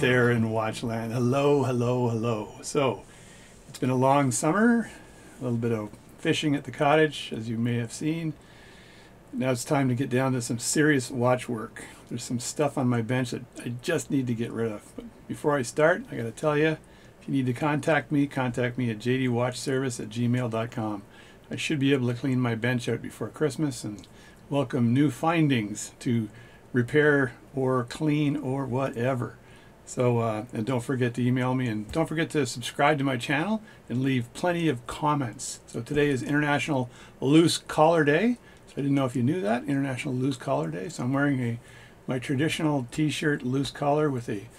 there in Watchland. Hello, hello, hello. So, it's been a long summer, a little bit of fishing at the cottage, as you may have seen. Now it's time to get down to some serious watch work. There's some stuff on my bench that I just need to get rid of. But before I start, I got to tell you, if you need to contact me at jdwatchservice@gmail.com. I should be able to clean my bench out before Christmas and welcome new findings to repair or clean or whatever. So, and don't forget to email me, and don't forget to subscribe to my channel and leave plenty of comments. So today is International Loose Collar Day. So I didn't know if you knew that, International Loose Collar Day. So I'm wearing my traditional t-shirt loose collar with a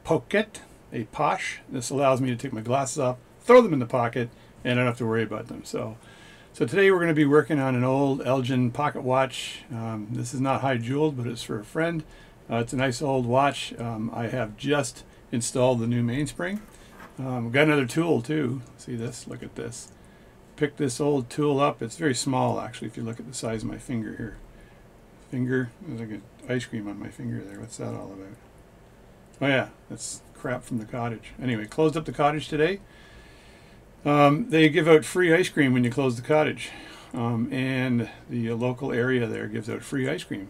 pocket, a poche. This allows me to take my glasses off, throw them in the pocket, and I don't have to worry about them. So today we're going to be working on an old Elgin pocket watch. This is not high jeweled, but it's for a friend. It's a nice old watch. I have just installed the new mainspring. We've got another tool too. See this? Look at this. Picked this old tool up. It's very small actually if you look at the size of my finger here. There's like an ice cream on my finger there. What's that all about? Oh yeah, that's crap from the cottage. Anyway, closed up the cottage today. They give out free ice cream when you close the cottage, and the local area there gives out free ice cream.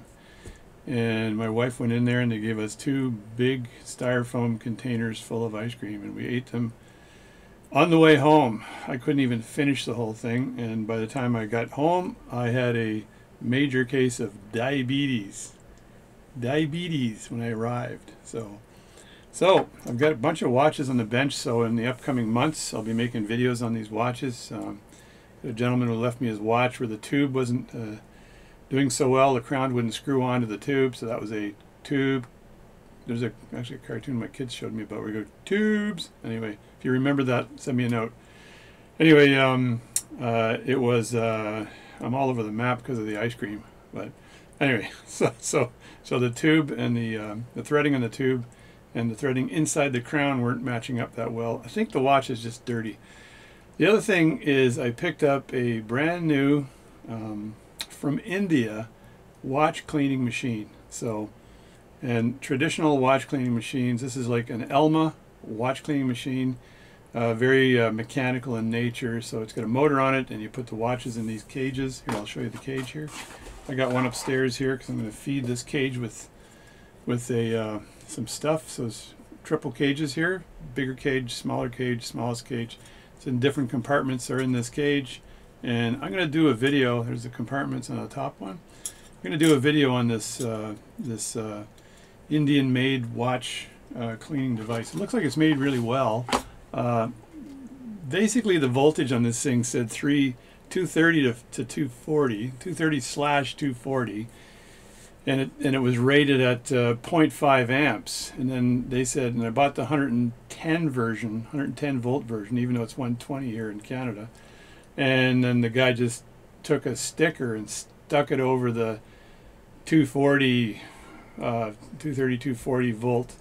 And my wife went in there and they gave us 2 big styrofoam containers full of ice cream, and we ate them on the way home. I couldn't even finish the whole thing, and by the time I got home I had a major case of diabetes when I arrived. So I've got a bunch of watches on the bench, so in the upcoming months I'll be making videos on these watches. A gentleman who left me his watch where the tube wasn't doing so well, the crown wouldn't screw onto the tube, so that was a tube. There's actually a cartoon my kids showed me about where you go, tubes. Anyway, if you remember that, send me a note. Anyway, it was, I'm all over the map because of the ice cream. But anyway, so the tube and the threading on the tube and the threading inside the crown weren't matching up that well. I think the watch is just dirty. The other thing is I picked up a brand new from India watch cleaning machine. And traditional watch cleaning machines, this is like an Elma watch cleaning machine, very mechanical in nature. So it's got a motor on it, and you put the watches in these cages. Here, I'll show you the cage here. I got one upstairs here because I'm going to feed this cage with some stuff. So it's triple cages here, bigger cage, smallest cage. It's in different compartments are in this cage. And I'm going to do a video. There's the compartments on the top one. I'm going to do a video on this Indian-made watch cleaning device. It looks like it's made really well. Basically, the voltage on this thing said 230 to 240, 230/240, and it was rated at 0.5 amps. And then they said, and I bought the 110 volt version, even though it's 120 here in Canada. And then the guy just took a sticker and stuck it over the 230, 240 volt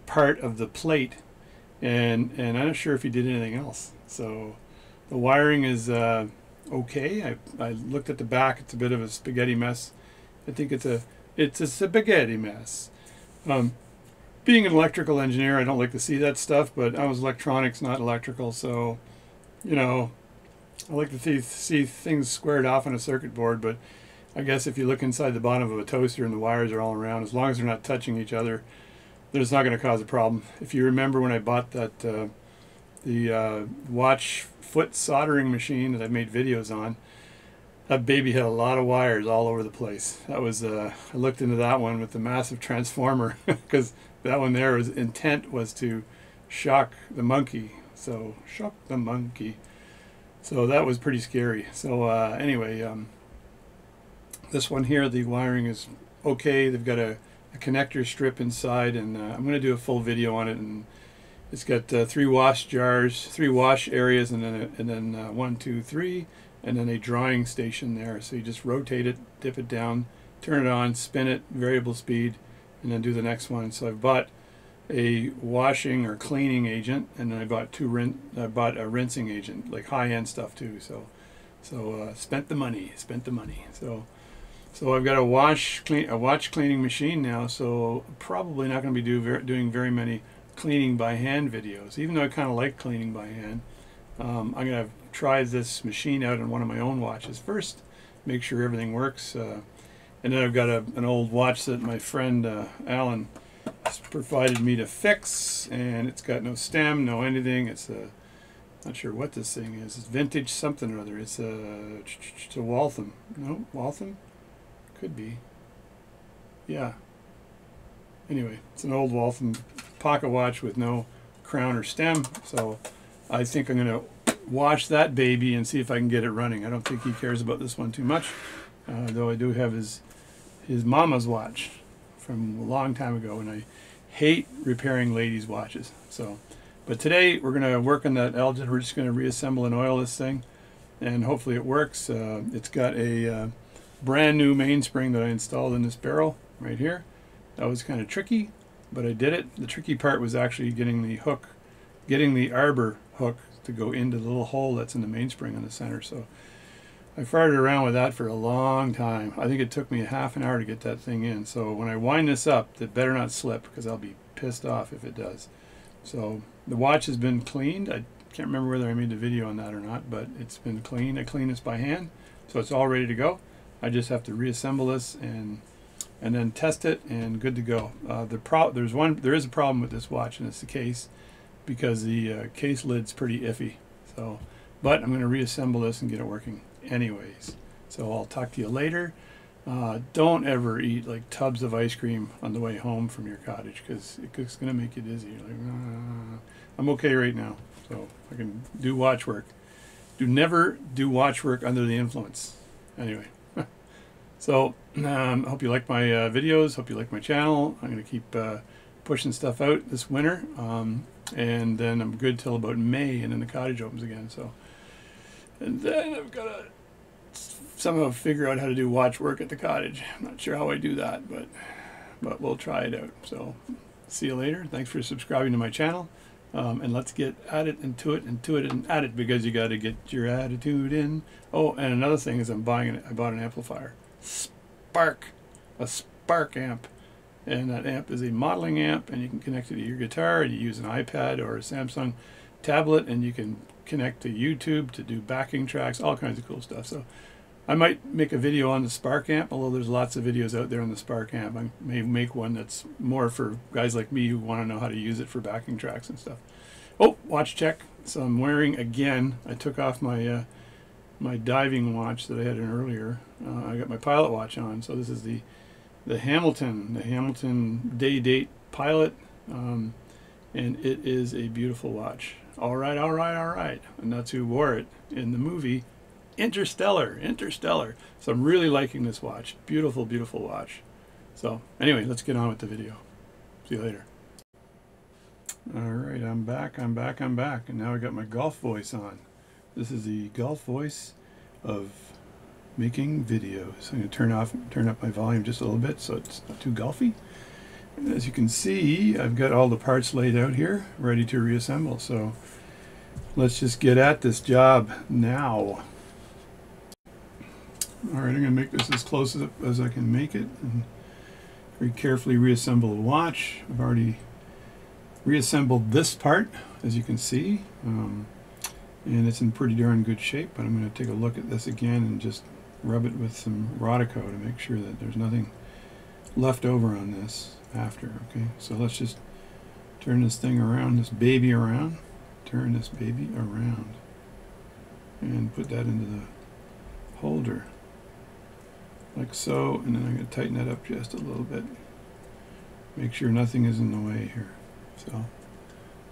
part of the plate, and I'm not sure if he did anything else. So the wiring is okay. I looked at the back. It's a bit of a spaghetti mess. I think it's a spaghetti mess. Being an electrical engineer, I don't like to see that stuff, but I was electronics, not electrical, so you know, I like to see things squared off on a circuit board. But I guess if you look inside the bottom of a toaster and the wires are all around, as long as they're not touching each other, then it's not going to cause a problem. If you remember when I bought that the watch foot soldering machine that I've made videos on, that baby had a lot of wires all over the place. That was I looked into that one with the massive transformer because that one there was intent was to shock the monkey. So shock the monkey. So that was pretty scary. So anyway, this one here, the wiring is okay. They've got a connector strip inside, and I'm going to do a full video on it. And it's got 3 wash jars, 3 wash areas, and then 1, 2, 3, and then a drying station there. So you just rotate it, dip it down, turn it on, spin it, variable speed, and then do the next one. So I've bought a washing or cleaning agent, and then I bought a rinsing agent, like high-end stuff too. So spent the money. So So I've got a watch cleaning machine now, so probably not going to be doing very many cleaning by hand videos, even though I kind of like cleaning by hand. I'm going to try this machine out on one of my own watches first, make sure everything works. And then I've got an old watch that my friend Alan has provided me to fix, and it's got no stem, no anything. It's not sure what this thing is. It's vintage something or other. It's a Waltham. No, Waltham? Could be. Yeah. Anyway, it's an old Waltham pocket watch with no crown or stem. So I think I'm going to wash that baby and see if I can get it running. I don't think he cares about this one too much, though I do have his mama's watch from a long time ago, and I hate repairing ladies' watches. So, but today we're going to work on that Elgin. We're just going to reassemble and oil this thing, and hopefully it works. It's got a brand new mainspring that I installed in this barrel right here. That was kind of tricky, but I did it. The tricky part was actually getting the arbor hook to go into the little hole that's in the mainspring in the center. So I farted around with that for a long time. I think it took me a half an hour to get that thing in. So when I wind this up, it better not slip, because I'll be pissed off if it does. So the watch has been cleaned. I can't remember whether I made the video on that or not, but it's been cleaned. I cleaned this by hand, so it's all ready to go. I just have to reassemble this and then test it, and good to go. There is a problem with this watch, and it's the case, because the case lid's pretty iffy. So, but I'm going to reassemble this and get it working anyways. So I'll talk to you later. Don't ever eat like tubs of ice cream on the way home from your cottage, because it's going to make you dizzy. You're like, I'm okay right now, so I can do watch work. Never do watch work under the influence. Anyway. So, hope you like my videos, hope you like my channel. I'm going to keep pushing stuff out this winter, and then I'm good till about May, and then the cottage opens again. So, and then I've got to somehow figure out how to do watch work at the cottage. I'm not sure how I do that, but we'll try it out. So, see you later. Thanks for subscribing to my channel, and let's get at it and to it and to it and at it, because you got to get your attitude in. Oh, and another thing is I bought an amplifier. A Spark amp, and that amp is a modeling amp, and you can connect it to your guitar, and you use an iPad or a Samsung tablet, and you can connect to YouTube to do backing tracks, all kinds of cool stuff. So I might make a video on the Spark amp, although there's lots of videos out there on the Spark amp. I may make one that's more for guys like me who want to know how to use it for backing tracks and stuff. Oh, watch check. So I'm wearing, again, I took off my my diving watch that I had in earlier. I got my Pilot watch on. So this is the Hamilton day date Pilot, and it is a beautiful watch. All right. And that's who wore it in the movie Interstellar. So I'm really liking this watch. Beautiful watch. So anyway, let's get on with the video. See you later. All right, I'm back, and now I got my golf voice on. This is the golf voice of making videos. I'm going to turn up my volume just a little bit so it's not too golfy. And as you can see, I've got all the parts laid out here, ready to reassemble. So let's just get at this job now. All right, I'm going to make this as close as I can make it, and very carefully reassemble the watch. I've already reassembled this part, as you can see. And it's in pretty darn good shape, but I'm going to take a look at this again and just rub it with some Rodico to make sure that there's nothing left over on this after. Okay, so let's just turn this thing around, turn this baby around, and put that into the holder like so, and then I'm going to tighten that up just a little bit, make sure nothing is in the way here. So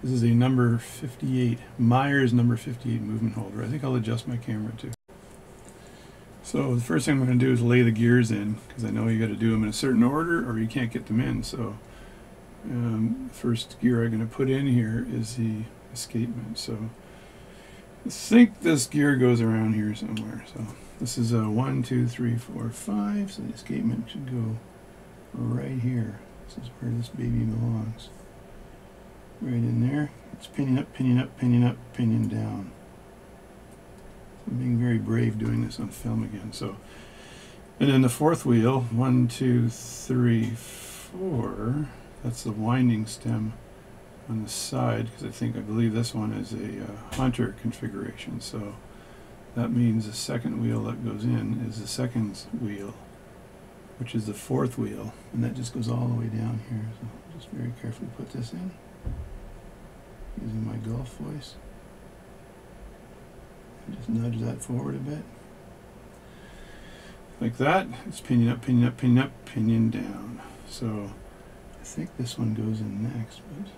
this is a number 58, Myers number 58 movement holder. I think I'll adjust my camera too. So the first thing I'm going to do is lay the gears in, because I know you got to do them in a certain order or you can't get them in. So first gear I'm going to put in here is the escapement. So I think this gear goes around here somewhere. So this is a 1, 2, 3, 4, 5. So the escapement should go right here. This is where this baby belongs. Right in there. It's pinion up, pinion up, pinion up, pinion down. I'm being very brave doing this on film again. So And then the fourth wheel, 1, 2, 3, 4, that's the winding stem on the side, because I believe this one is a hunter configuration, so that means the second wheel that goes in is the second wheel, which is the fourth wheel, and that just goes all the way down here. So I'll just very carefully put this in using my golf voice. And just nudge that forward a bit. Like that. It's pinion up, pinion up, pinion up, pinion down. So I think this one goes in next, but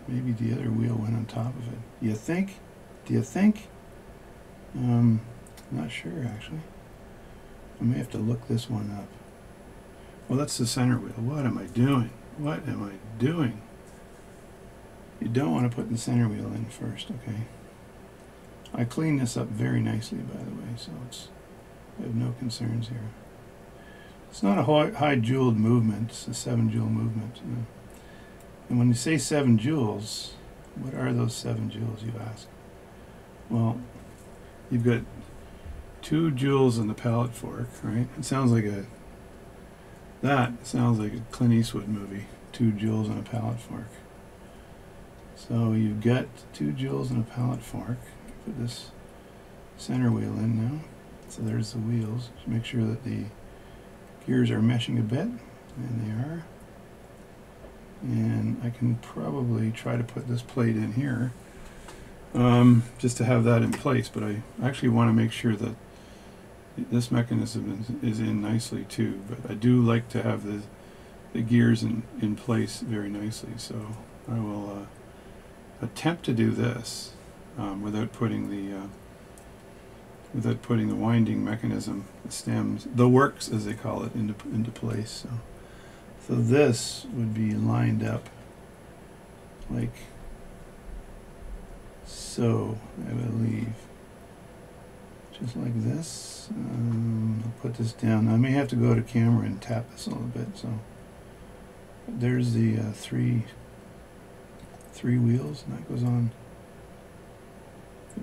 maybe the other wheel went on top of it. Do you think? Do you think? Not sure actually. I may have to look this one up. Well, that's the center wheel. What am I doing? What am I doing? You don't want to put the center wheel in first, okay? I cleaned this up very nicely, by the way, so I have no concerns here. It's not a high jeweled movement. It's a 7 joule movement. And when you say 7 joules, what are those 7 joules, you ask? Well, you've got 2 joules in the Pallet Fork, right? It sounds like that sounds like a Clint Eastwood movie, 2 joules on a Pallet Fork. So you've got 2 joules in a Pallet Fork. Put this center wheel in now. So there's the wheels. Just make sure that the gears are meshing a bit, and they are. And I can probably try to put this plate in here just to have that in place, but I actually want to make sure that this mechanism is in nicely too, but I do like to have the gears in place very nicely, so I will attempt to do this without putting the winding mechanism, the stems, the works as they call it, into place. So this would be lined up like so, I believe. Just like this. I'll put this down. I may have to go to camera and tap this a little bit. So there's the three wheels, and that goes on.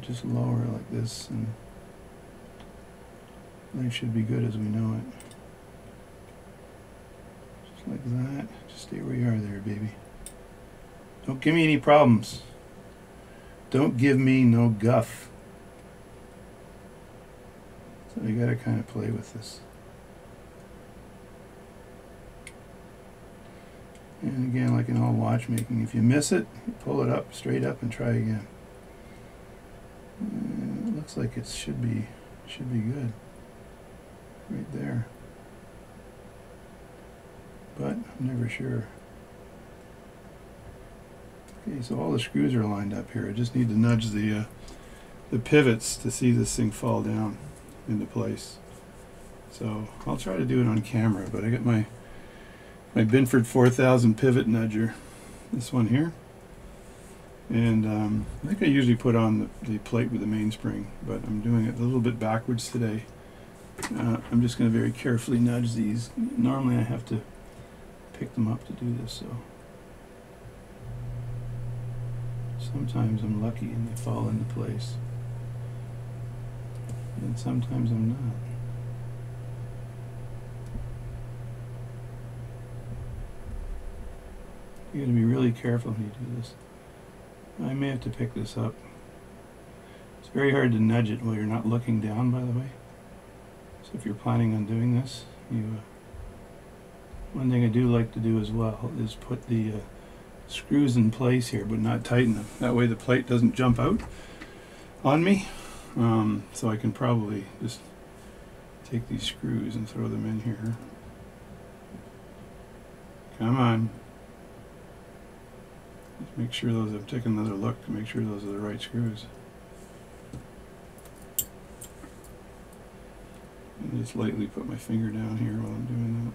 Just lower it like this, and they should be good as we know it. Just like that. Just stay where you are there, baby. Don't give me any problems. Don't give me no guff. So you gotta kind of play with this. And again, like in all watchmaking, if you miss it, you pull it up, straight up, and try again. And it looks like it should be good. Right there. But I'm never sure. Okay, so all the screws are lined up here. I just need to nudge the pivots to see this thing fall down into place. So I'll try to do it on camera, but I got my Binford 4000 pivot nudger, this one here, and I think I usually put on the plate with the mainspring, but I'm doing it a little bit backwards today. I'm just going to very carefully nudge these. Normally I have to pick them up to do this, so sometimes I'm lucky and they fall into place, and sometimes I'm not. You got to be really careful when you do this. I may have to pick this up. It's very hard to nudge it while you're not looking down, by the way. So if you're planning on doing this, one thing I do like to do as well is put the screws in place here, but not tighten them. That way the plate doesn't jump out on me. So I can probably just take these screws and throw them in here. Come on. Just make sure those, I'm taking another look to make sure those are the right screws. And just lightly put my finger down here while I'm doing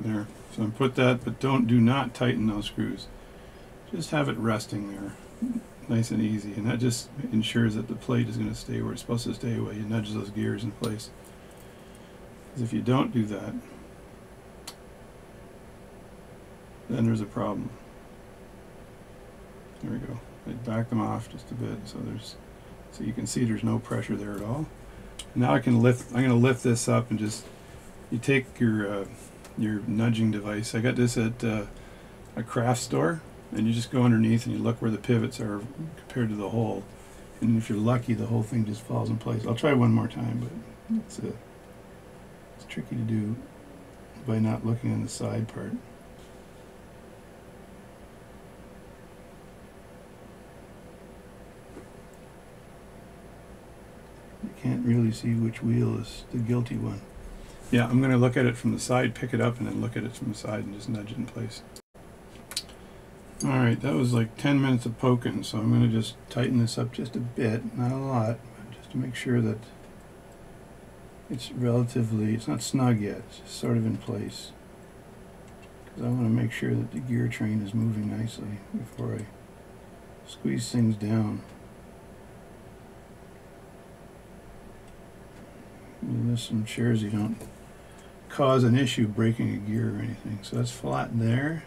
that. There. So I put that, but do not tighten those screws. Just have it resting there, nice and easy, and that just ensures that the plate is going to stay where it's supposed to stay while you nudge those gears in place. Because if you don't do that, then there's a problem. There we go. I back them off just a bit so you can see there's no pressure there at all. Now I'm going to lift this up and just, you take your nudging device. I got this at a craft store, and you just go underneath and you look where the pivots are compared to the hole. And if you're lucky, the whole thing just falls in place. I'll try one more time, but it's tricky to do by not looking on the side part. You can't really see which wheel is the guilty one. Yeah, I'm going to look at it from the side, pick it up, and then look at it from the side and just nudge it in place. Alright, that was like 10 minutes of poking, so I'm going to just tighten this up just a bit, not a lot, but just to make sure that it's not snug yet, it's just sort of in place. Because I want to make sure that the gear train is moving nicely before I squeeze things down. There's some chairs you don't cause an issue breaking a gear or anything. So that's flat there.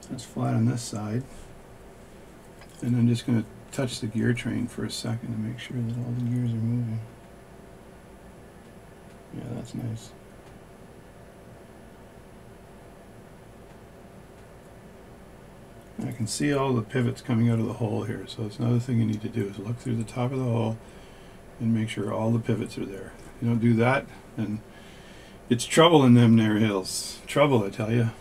That's flat on this side. And I'm just going to touch the gear train for a second to make sure that all the gears are moving. Yeah, that's nice. I can see all the pivots coming out of the hole here, so it's another thing you need to do is look through the top of the hole and make sure all the pivots are there. If you don't do that, then it's trouble in them there hills. Trouble, I tell you.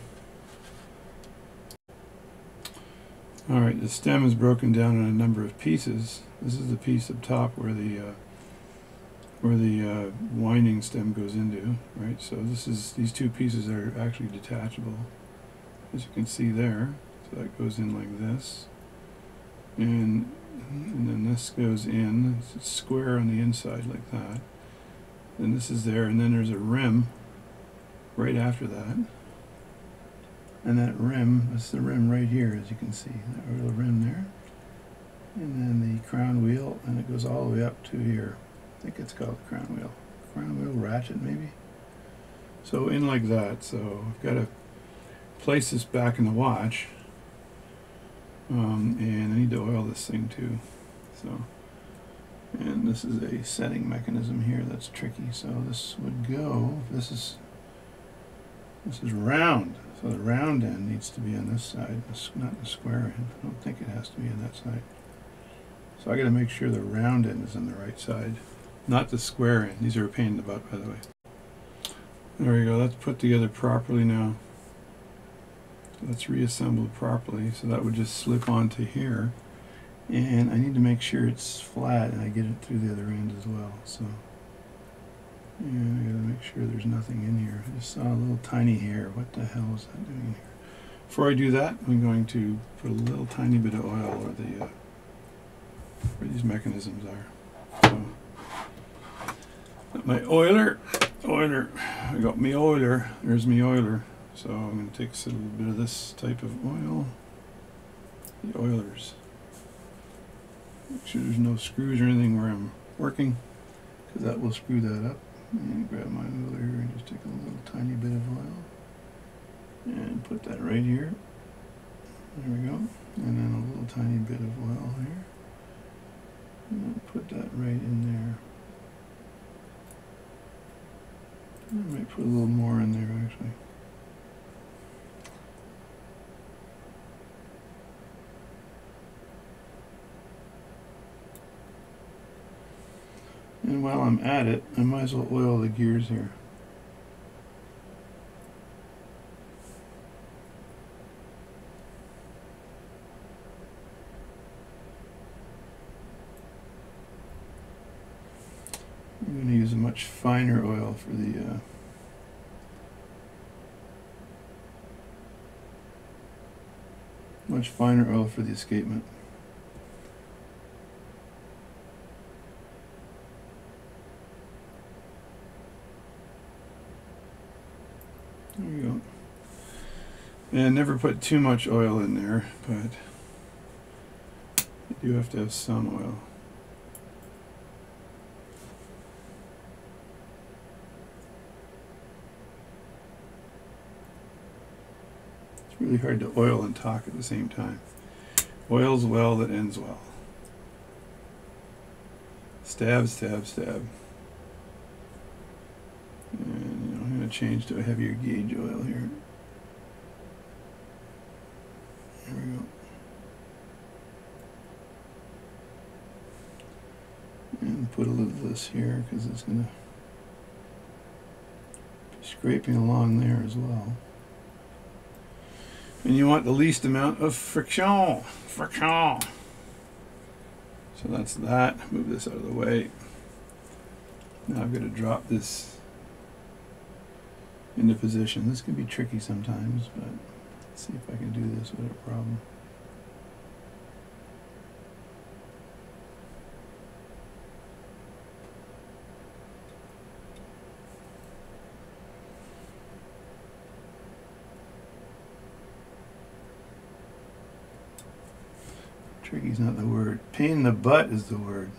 Alright, the stem is broken down in a number of pieces. This is the piece up top where the winding stem goes into, right? So these two pieces are actually detachable, as you can see there. So that goes in like this, and then this goes in. It's square on the inside like that. Then this is there, and then there's a rim right after that. And that rim, that's the rim right here, as you can see, that little rim there. And then the crown wheel, and it goes all the way up to here. I think it's called the crown wheel. Crown wheel ratchet, maybe? So in like that. So I've got to place this back in the watch. And I need to oil this thing too. So, and this is a setting mechanism here that's tricky. So this would go, this is round. So the round end needs to be on this side, not the square end. I don't think it has to be on that side. So I got to make sure the round end is on the right side, not the square end. These are a pain in the butt, by the way. There we go. That's put together properly now. So that's reassembled properly. So that would just slip onto here. And I need to make sure it's flat and I get it through the other end as well. So, and I got to make sure there's nothing in here. I just saw a little tiny hair. What the hell is that doing in here? Before I do that, I'm going to put a little tiny bit of oil where these mechanisms are. So, got my oiler. I got my oiler. There's my oiler. So I'm going to take a little bit of this type of oil. The oilers. Make sure there's no screws or anything where I'm working, because that will screw that up. And grab my oiler here and just take a little tiny bit of oil and put that right here. There we go. And then a little tiny bit of oil here. And put that right in there. I might put a little more in there actually. And while I'm at it, I might as well oil the gears here. I'm going to use a much finer oil for the escapement. There you go. And never put too much oil in there, but you do have to have some oil. It's really hard to oil and talk at the same time. Oils well that ends well. Stab, stab, stab. And I'm going to change to a heavier gauge oil here. There we go. And put a little of this here because it's going to be scraping along there as well. And you want the least amount of friction. Friction. So that's that. Move this out of the way. Now I've got to drop this into position. This can be tricky sometimes, but let's see if I can do this without a problem. Tricky's not the word. Pain in the butt is the word.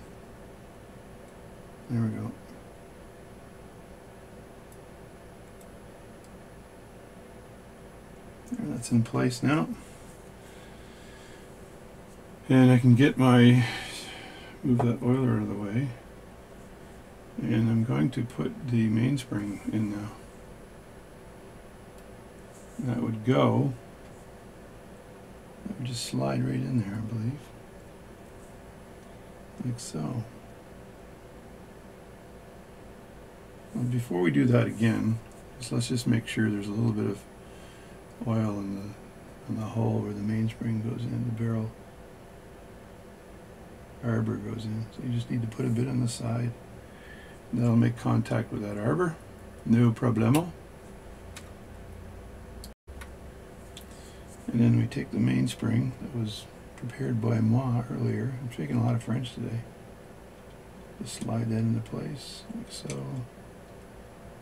There we go. There, that's in place now. And I can get my, move that oiler out of the way. And I'm going to put the mainspring in now. That would go. That would just slide right in there, I believe. Like so. Well, before we do that again, let's just make sure there's a little bit of oil in the hole where the mainspring goes in, the barrel arbor goes in. So you just need to put a bit on the side. That'll make contact with that arbor. No problemo. And then we take the mainspring that was prepared by moi earlier. I'm speaking a lot of French today. Just slide that into place, like so.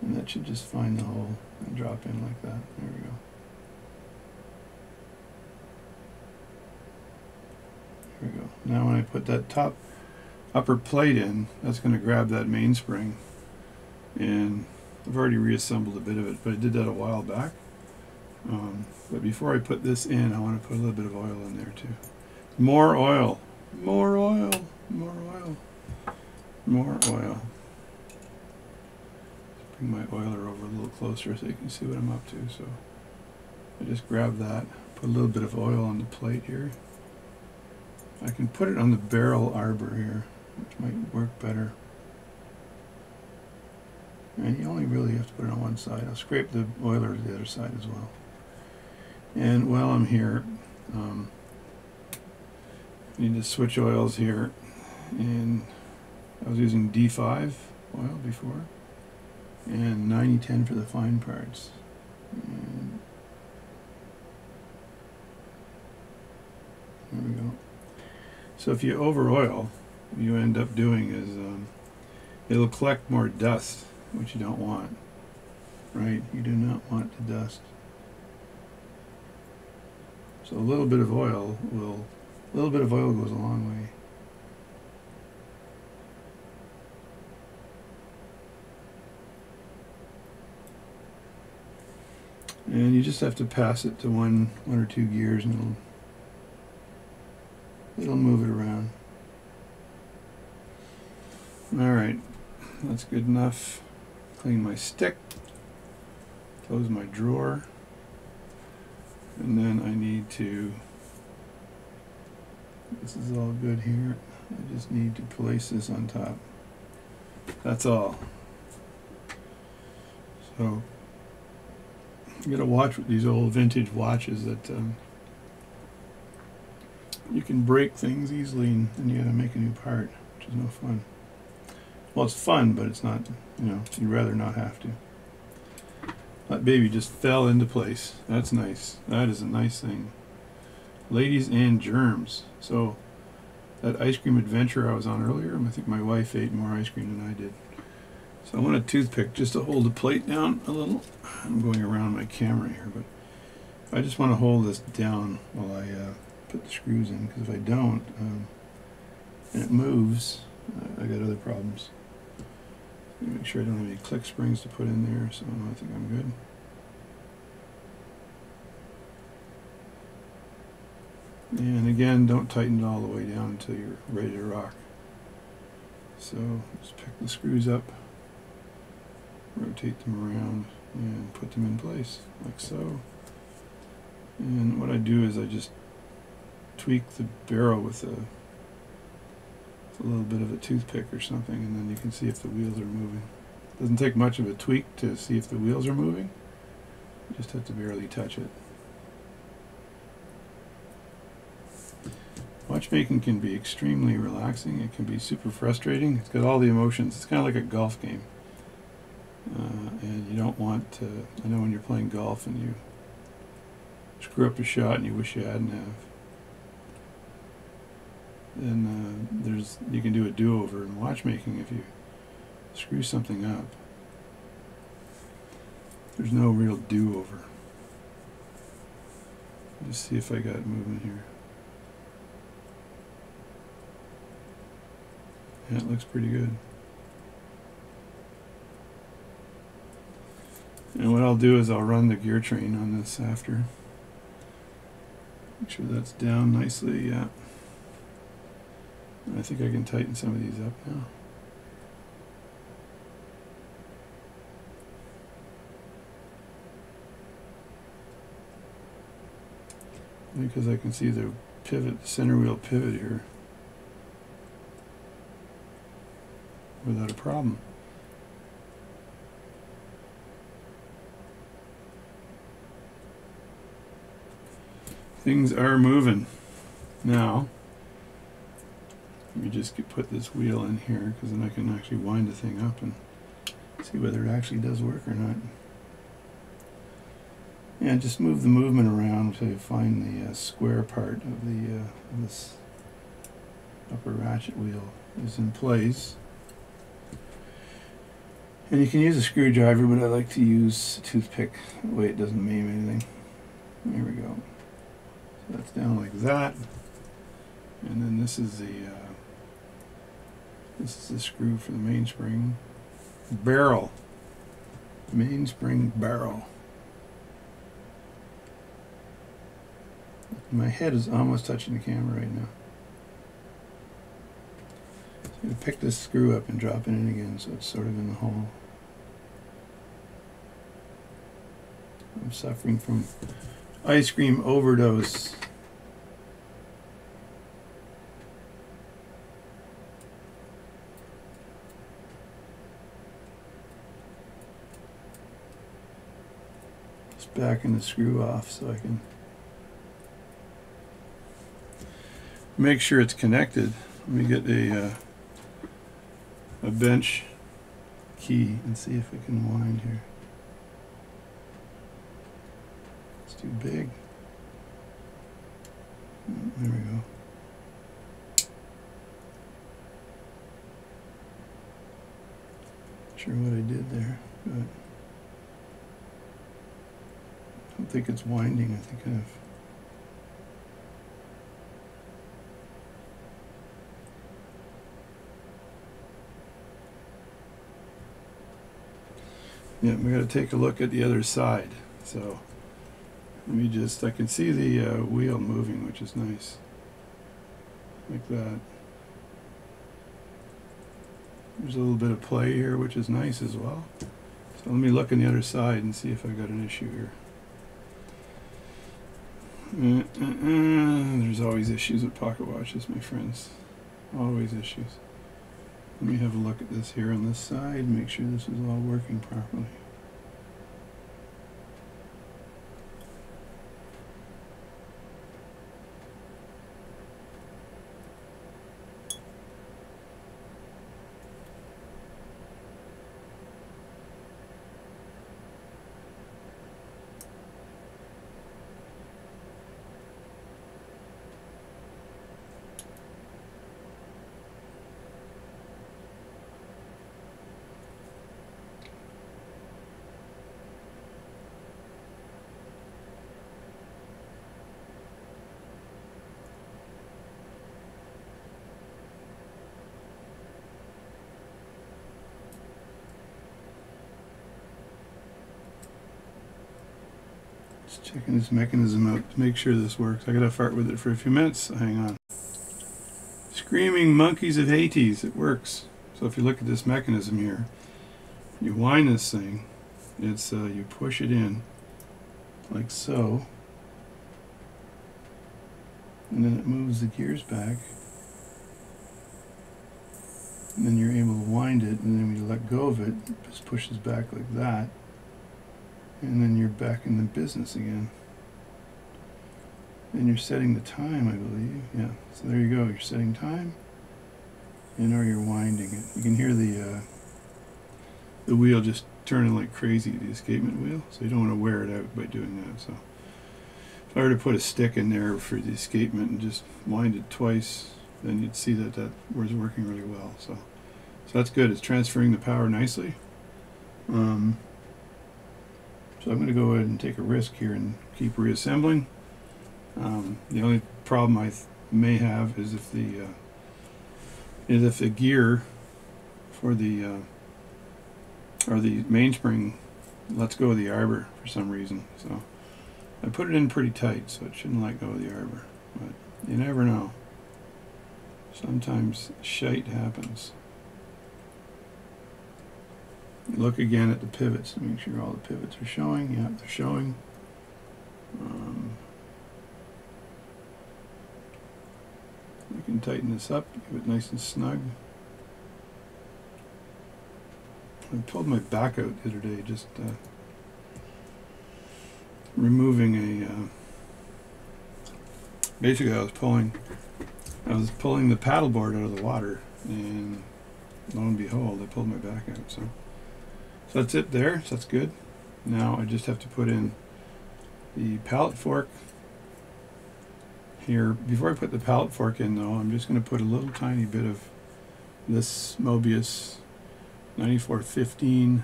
And that should just find the hole and drop in like that. There we go. There we go. Now when I put that upper plate in, that's going to grab that mainspring. And I've already reassembled a bit of it, but I did that a while back. But before I put this in, I want to put a little bit of oil in there too. More oil, more oil, more oil, more oil. Bring my oiler over a little closer so you can see what I'm up to. So I just grab that, put a little bit of oil on the plate here. I can put it on the barrel arbor here, which might work better. And you only really have to put it on one side. I'll scrape the oiler to the other side as well. And while I'm here, I need to switch oils here. And I was using D5 oil before, and 90-10 for the fine parts. And there we go. So if you over oil, what you end up doing is it'll collect more dust, which you don't want, right? You do not want it to dust. So a little bit of oil goes a long way. And you just have to pass it to one or two gears, and it'll move it around. All right, that's good enough. Clean my stick, close my drawer, and then I need to, this is all good here, I just need to place this on top. That's all. So you gotta watch with these old vintage watches that you can break things easily, and then you gotta make a new part, which is no fun. Well, it's fun, but it's not, you know, you'd rather not have to. That baby just fell into place. That's nice. That is a nice thing. Ladies and germs. So that ice cream adventure I was on earlier, I think my wife ate more ice cream than I did. So I want a toothpick just to hold the plate down a little. I'm going around my camera here, but I just want to hold this down while I put the screws in, because if I don't, and it moves, I got other problems. Make sure I don't have any click springs to put in there, so I think I'm good. And again, don't tighten it all the way down until you're ready to rock. So just pick the screws up, rotate them around, and put them in place, like so. And what I do is I just tweak the barrel with a little bit of a toothpick or something, and then you can see if the wheels are moving. Doesn't take much of a tweak to see if the wheels are moving. You just have to barely touch it. Watchmaking can be extremely relaxing. It can be super frustrating. It's got all the emotions. It's kind of like a golf game. And you don't want to, I know when you're playing golf and you screw up a shot and you wish you hadn't have, then you can do a do-over. In watchmaking, if you screw something up, there's no real do-over. Just see if I got movement here. Yeah, it looks pretty good. And what I'll do is I'll run the gear train on this after. Make sure that's down nicely, yeah. I think I can tighten some of these up now. Because I can see the pivot, the center wheel pivot here without a problem. Things are moving. Now, let me just put this wheel in here, because then I can actually wind the thing up and see whether it actually does work or not. Yeah, just move the movement around to find the square part of the this upper ratchet wheel is in place. And you can use a screwdriver, but I like to use a toothpick. That way it doesn't maim anything. There we go. So that's down like that. And then this is the screw for the mainspring barrel. Mainspring barrel. My head is almost touching the camera right now. So I'm going to pick this screw up and drop it in again so it's sort of in the hole. I'm suffering from ice cream overdose. Just backing the screw off so I can make sure it's connected. Let me get a bench key and see if I can wind here. It's too big. There we go. Not sure what I did there, but I don't think it's winding. I think I've yeah, we got to take a look at the other side. So let me just, I can see the wheel moving, which is nice. Like that. There's a little bit of play here, which is nice as well. So let me look on the other side and see if I got an issue here. There's always issues with pocket watches, my friends. Always issues. Let me have a look at this here on this side, make sure this is all working properly. Just checking this mechanism out to make sure this works. I gotta fart with it for a few minutes. Hang on. Screaming monkeys of Hades, it works. So if you look at this mechanism here, you wind this thing, it's you push it in like so, and then it moves the gears back, and then you're able to wind it, and then when you let go of it, it just pushes back like that, and then you're back in the business again. And you're setting the time, I believe. Yeah, so there you go. You're setting time, and or you're winding it. You can hear the wheel just turning like crazy, the escapement wheel. So you don't want to wear it out by doing that. So if I were to put a stick in there for the escapement and just wind it twice, then you'd see that that was working really well. So that's good. It's transferring the power nicely. So I'm going to go ahead and take a risk here and keep reassembling. The only problem I may have is if the gear for the or the mainspring lets go of the arbor for some reason. So I put it in pretty tight, so it shouldn't let go of the arbor. But you never know. Sometimes shite happens. Look again at the pivots to make sure all the pivots are showing. Yeah, they're showing. You can tighten this up, give it nice and snug. I pulled my back out the other day, just removing a. Basically, I was pulling the paddleboard out of the water, and lo and behold, I pulled my back out. So that's it there. So that's good. Now I just have to put in the pallet fork here. Before I put the pallet fork in, though, I'm just going to put a little tiny bit of this Mobius 9415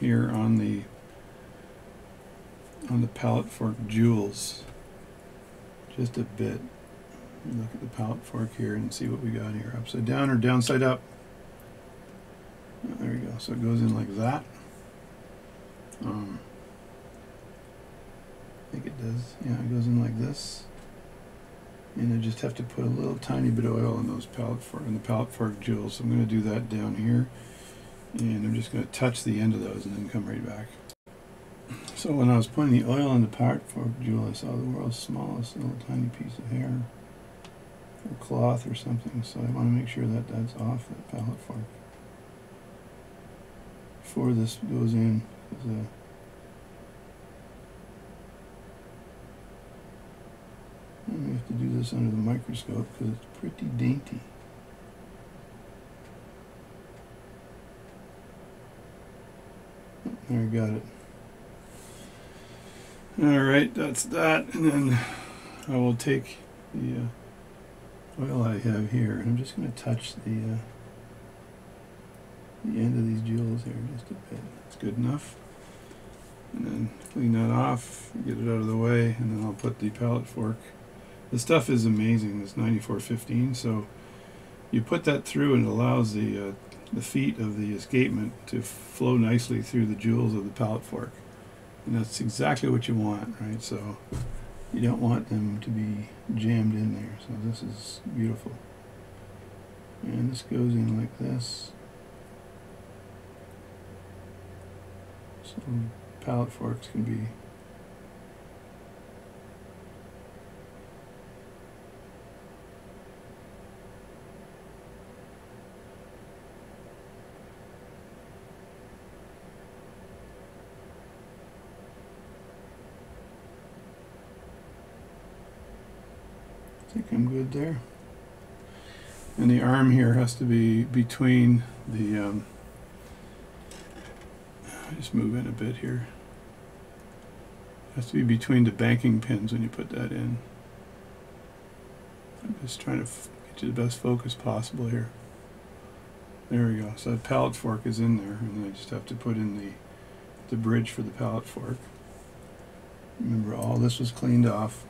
here on the pallet fork jewels. Just a bit. Look at the pallet fork here and see what we got here. Upside down or downside up. Oh, there we go. So it goes in like that. I think it does. Yeah, it goes in like this. And I just have to put a little tiny bit of oil in those pallet fork jewels. So I'm going to do that down here, and I'm just going to touch the end of those and then come right back. So when I was putting the oil in the pallet fork jewel, I saw the world's smallest little tiny piece of hair or cloth or something. So I want to make sure that that's off that pallet fork before this goes in. We have to do this under the microscope because it's pretty dainty. Oh, there, I got it. Alright, that's that. And then I will take the oil I have here, and I'm just going to touch the end of these jewels here just a bit. That's good enough. And then clean that off, get it out of the way, and then I'll put the pallet fork. The stuff is amazing, this 9415, so you put that through and it allows the feet of the escapement to flow nicely through the jewels of the pallet fork. And that's exactly what you want, right? So you don't want them to be jammed in there, so this is beautiful. And this goes in like this. So pallet forks can be I think I'm good there. And the arm here has to be between the just move in a bit here. It has to be between the banking pins when you put that in. I'm just trying to get you the best focus possible here. There we go. So the pallet fork is in there, and then I just have to put in the bridge for the pallet fork. Remember, all this was cleaned off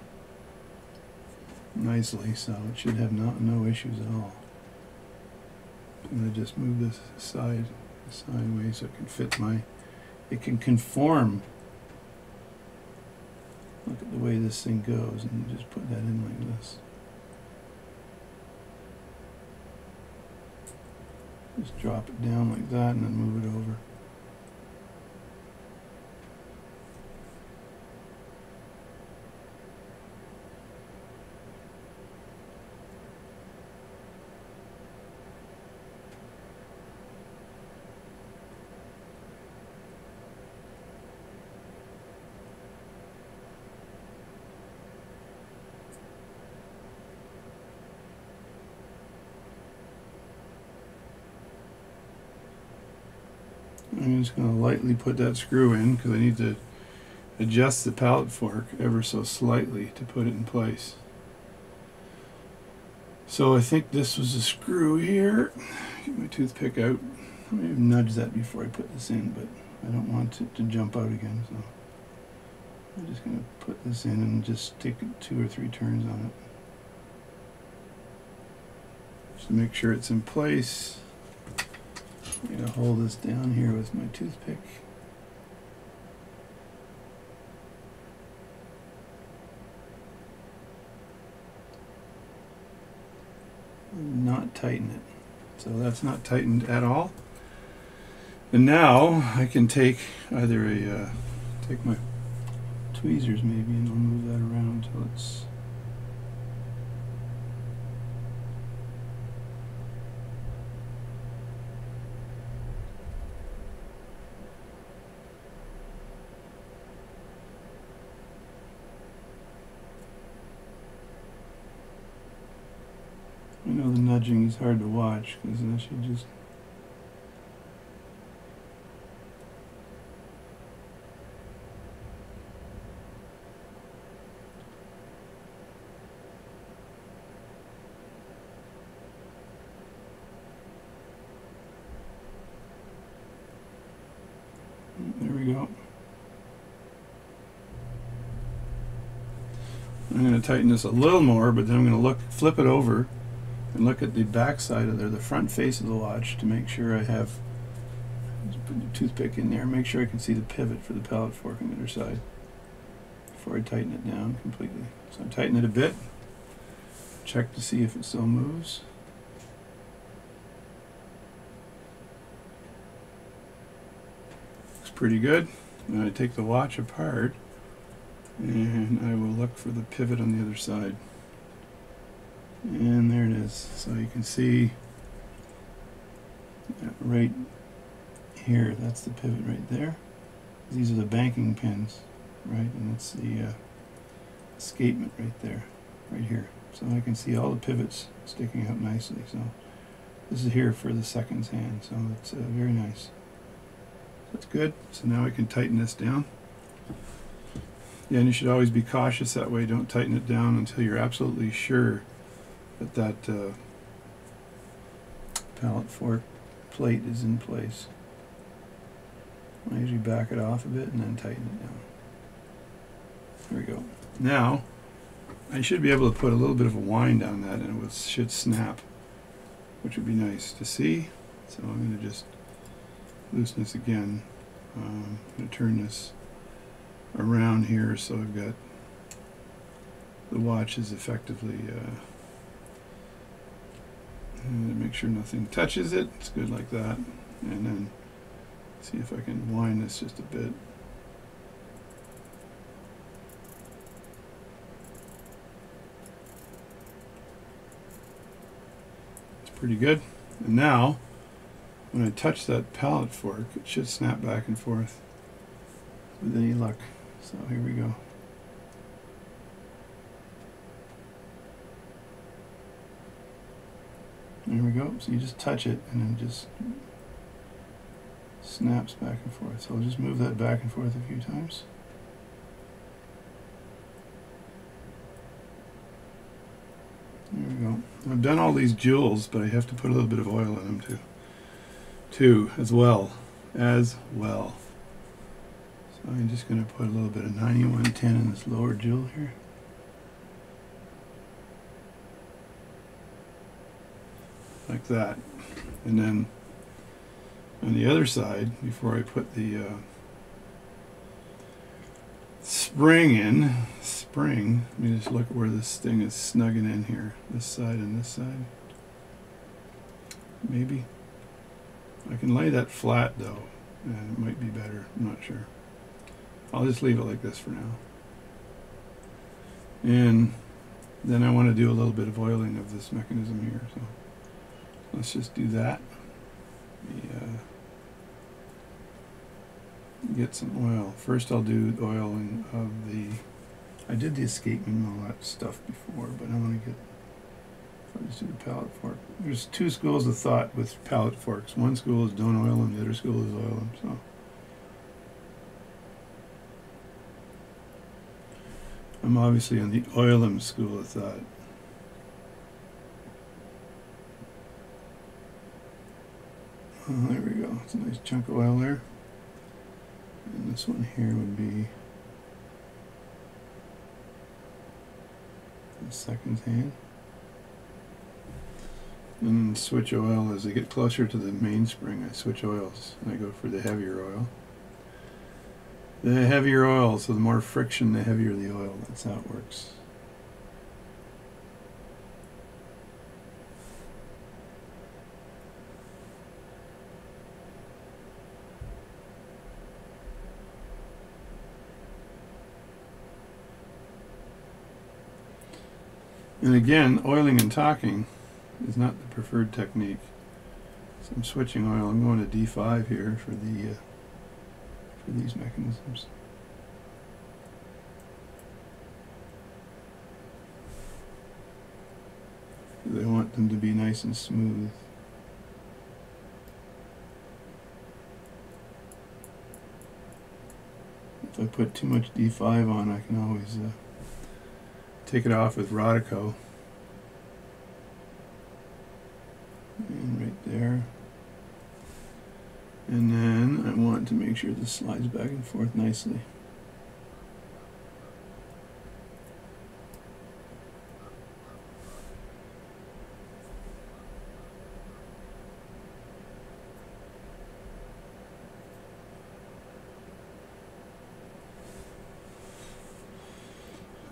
nicely, so it should have no issues at all. I'm going to just move this sideways so it can fit it can conform look at the way this thing goes, and you just put that in like this. Just drop it down like that and then move it over. I'm just going to lightly put that screw in because I need to adjust the pallet fork ever so slightly to put it in place. So I think this was a screw here. Get my toothpick out. I may have nudged that before I put this in, but I don't want it to jump out again. So I'm just going to put this in and just take 2 or 3 turns on it. Just to make sure it's in place. I'm going to hold this down here with my toothpick. And not tighten it. So that's not tightened at all. And now I can take either take my tweezers maybe, and I'll move that around till it's I know the nudging is hard to watch because I should just there we go. I'm going to tighten this a little more, but then I'm going to flip it over and look at the back side of the front face of the watch to make sure I have, just put the toothpick in there, make sure I can see the pivot for the pallet fork on the other side before I tighten it down completely. So I tighten it a bit, check to see if it still moves. Looks pretty good. Then I take the watch apart and I will look for the pivot on the other side. And there it is. So you can see right here, that's the pivot right there. These are the banking pins, right? And that's the escapement right there, right here. So I can see all the pivots sticking out nicely. So this is here for the seconds hand, so it's very nice. That's good. So now I can tighten this down. Yeah, and you should always be cautious that way. Don't tighten it down until you're absolutely sure that pallet fork plate is in place. I usually back it off a bit and then tighten it down. There we go. Now I should be able to put a little bit of a wind on that and it should snap, which would be nice to see. So I'm going to just loosen this again. I'm going to turn this around here so I've got the watch is effectively and make sure nothing touches it. It's good like that. And then see if I can wind this just a bit. It's pretty good. And now when I touch that pallet fork, it should snap back and forth with any luck. So here we go. There we go. So you just touch it and then just snaps back and forth. So I'll just move that back and forth a few times. There we go. I've done all these jewels, but I have to put a little bit of oil in them too, as well. So I'm just going to put a little bit of 9110 in this lower jewel here. Like that. And then on the other side, before I put the spring in. Spring. Let me just look where this thing is snugging in here. This side and this side. Maybe. I can lay that flat though, and it might be better. I'm not sure. I'll just leave it like this for now. And then I want to do a little bit of oiling of this mechanism here. So let's just do that. Get some oil. First I'll do oiling of the, I did the escapement and all that stuff before, but I want to get, I'll just do the pallet fork. There's two schools of thought with pallet forks. One school is don't oil them, the other school is oil them. So I'm obviously on the oil them school of thought. Oh, there we go. It's a nice chunk of oil there. And this one here would be the second hand. And then switch oil as I get closer to the mainspring. I switch oils and I go for the heavier oil. The heavier oil, so the more friction, the heavier the oil. That's how it works. And again, oiling and tocking is not the preferred technique. So I'm switching oil. I'm going to D5 here for the for these mechanisms. I want them to be nice and smooth. If I put too much D5 on, I can always take it off with Rodico. And right there. And then I want to make sure this slides back and forth nicely.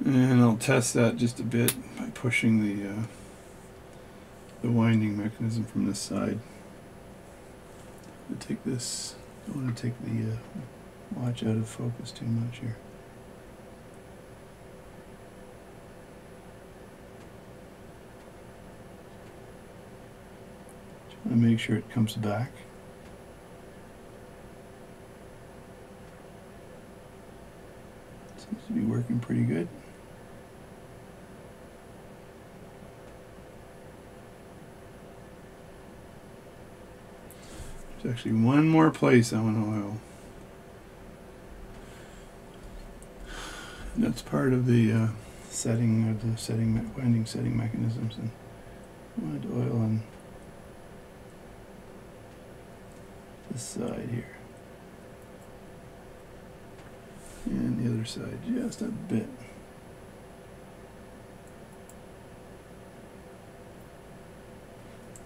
And I'll test that just a bit by pushing the winding mechanism from this side. I take this. I don't want to take the watch out of focus too much here. Trying to make sure it comes back. Seems to be working pretty good. There's actually one more place I want to oil. And that's part of the setting of the winding setting mechanisms. And I wanted to oil on this side here. And the other side just a bit.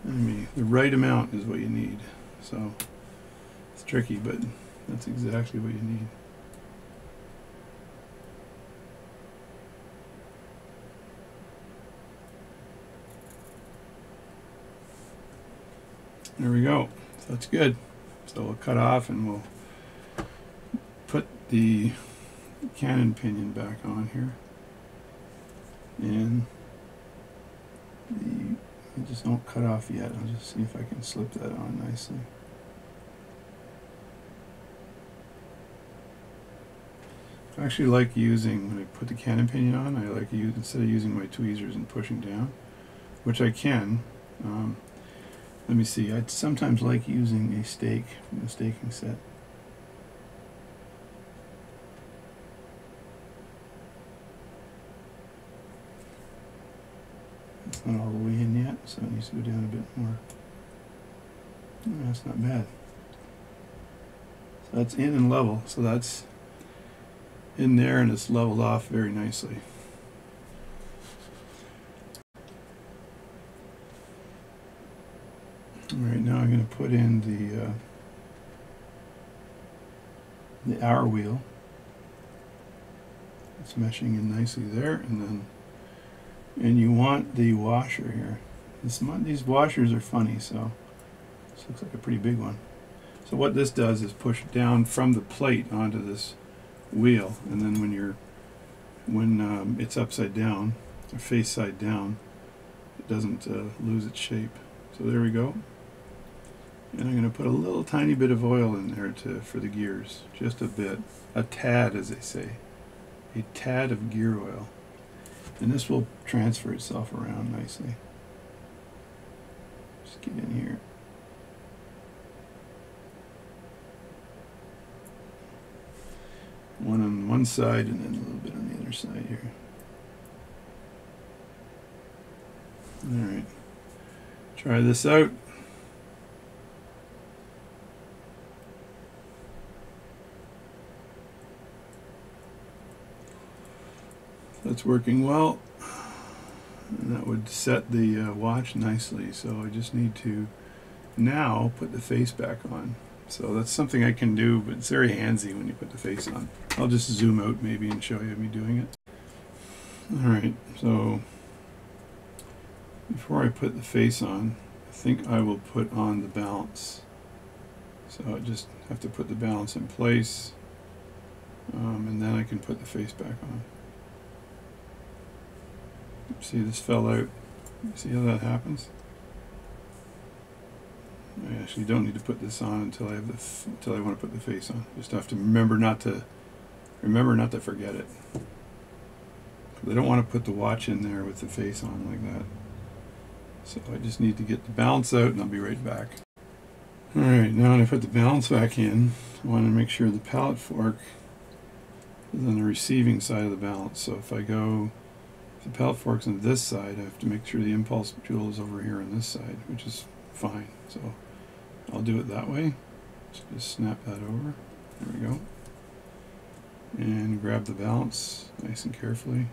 I mean, the right amount is what you need. So it's tricky, but that's exactly what you need. There we go. So that's good. So we'll cut off and we'll put the Canon pinion back on here. And I just don't cut off yet. I'll just see if I can slip that on nicely. I actually like using, when I put the Canon pinion on, I like to use, instead of using my tweezers and pushing down, which I can. Let me see, I sometimes like using a stake from the staking set. It's not all the way in yet, so it needs to go down a bit more. Oh, that's not bad. So that's in and level, so that's in there and it's leveled off very nicely. Alright, now I'm going to put in the hour wheel. It's meshing in nicely there, and you want the washer here. These washers are funny, so this looks like a pretty big one. So what this does is push down from the plate onto this wheel, and then when it's upside down, or face side down, it doesn't lose its shape. So there we go. And I'm going to put a little tiny bit of oil in there for the gears, just a bit, a tad, as they say, a tad of gear oil, and this will transfer itself around nicely. Just get in here. One on one side and then a little bit on the other side here. Alright, try this out. That's working well, and that would set the watch nicely. So I just need to now put the face back on. So that's something I can do, but it's very handsy when you put the face on. I'll just zoom out maybe and show you me doing it. Alright, so before I put the face on, I think I will put on the balance. So I just have to put the balance in place, and then I can put the face back on. See, this fell out. See how that happens? I actually don't need to put this on until I want to put the face on. Just have to remember not to forget it. I don't want to put the watch in there with the face on like that. So I just need to get the balance out, and I'll be right back. Alright, now when I put the balance back in, I want to make sure the pallet fork is on the receiving side of the balance. So if the pallet fork's on this side, I have to make sure the impulse jewel is over here on this side, which is fine. So I'll do it that way. So just snap that over. There we go. And grab the balance nice and carefully.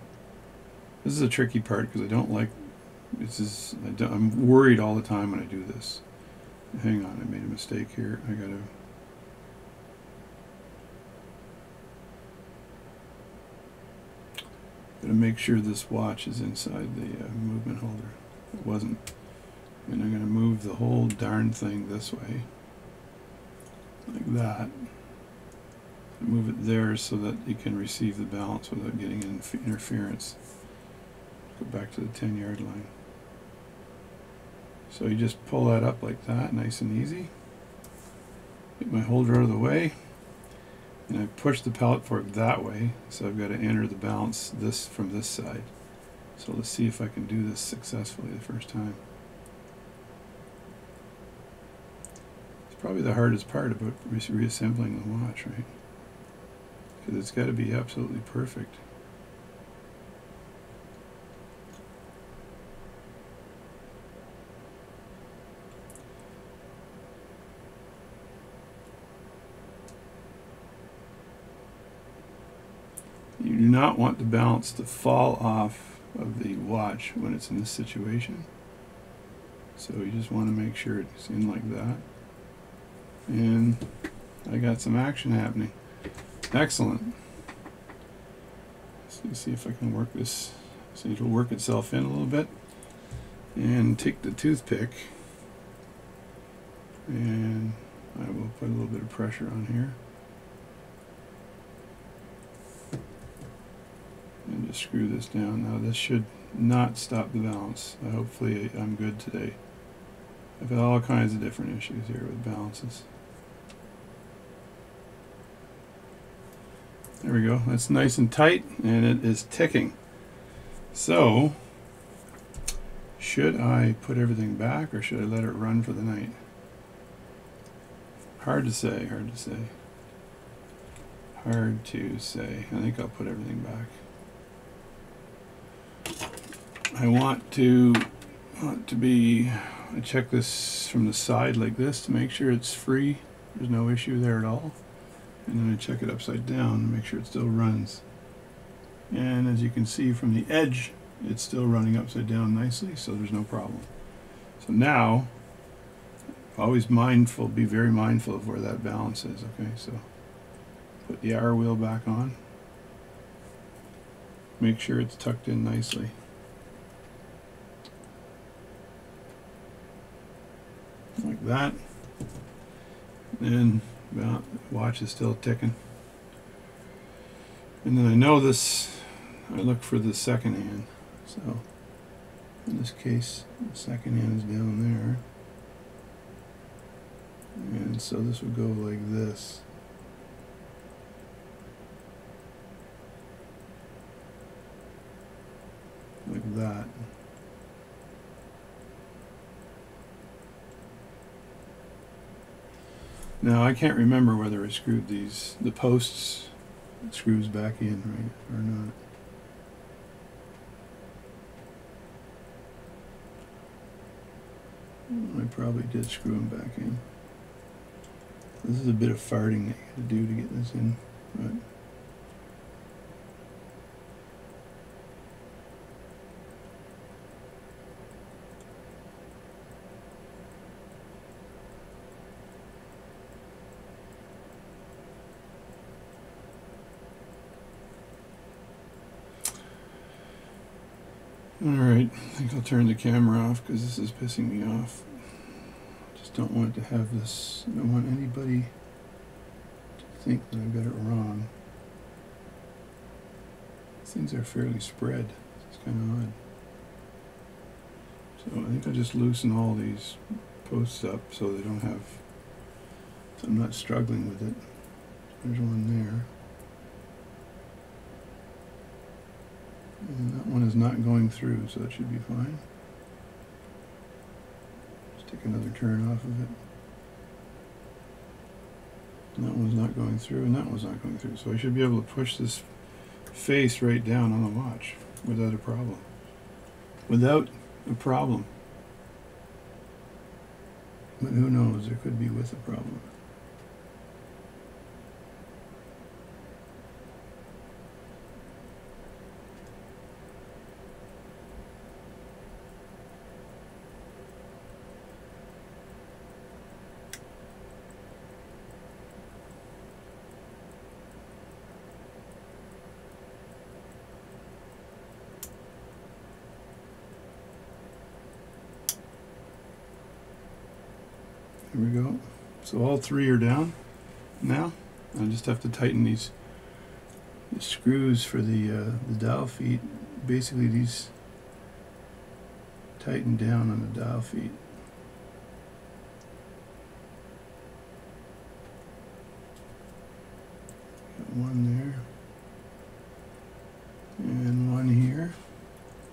This is a tricky part because I don't like, I'm worried all the time when I do this. Hang on, I made a mistake here. I gotta make sure this watch is inside the movement holder. It wasn't. And I'm going to move the whole darn thing this way, like that. Move it there so that you can receive the balance without getting interference. Go back to the 10-yard line. So you just pull that up like that, nice and easy. Get my holder out of the way. And I push the pallet fork that way, so I've got to enter the balance from this side. So let's see if I can do this successfully the first time. It's probably the hardest part about reassembling the watch, right? Because it's got to be absolutely perfect. You do not want the balance to fall off of the watch when it's in this situation. So you just want to make sure it's in like that. And I got some action happening. Excellent. Let's see if I can work this. So it'll work itself in a little bit. And take the toothpick. And I will put a little bit of pressure on here. And just screw this down. Now this should not stop the balance. Hopefully I'm good today. I've had all kinds of different issues here with balances. There we go. That's nice and tight, and it is ticking. So, should I put everything back, or should I let it run for the night? Hard to say, hard to say. Hard to say. I think I'll put everything back. I want to I check this from the side like this to make sure it's free. There's no issue there at all. And then I check it upside down to make sure it still runs. And as you can see from the edge, it's still running upside down nicely, so there's no problem. So now, always be very mindful of where that balance is. Okay, so put the hour wheel back on. make sure it's tucked in nicely. Like that. And well, the watch is still ticking. And then I know this, I look for the second hand. So in this case, the second hand is down there. And so this would go like this. Like that. Now I can't remember whether I screwed the posts, screws back in right or not. I probably did screw them back in. This is a bit of farting that you got to do to get this in, but alright, I think I'll turn the camera off because this is pissing me off. Just don't want it to have this, I don't want anybody to think that I got it wrong. These things are fairly spread. It's kind of odd. So I think I'll just loosen all these posts up so they don't have, so I'm not struggling with it. There's one there. And that one is not going through, so that should be fine. Just take another turn off of it. And that one's not going through, and that one's not going through. So I should be able to push this face right down on the watch without a problem. Without a problem. But who knows, there could be with a problem. There we go. So all three are down now. I just have to tighten these screws for the dial feet. Basically, these tighten down on the dial feet. Got one there, and one here.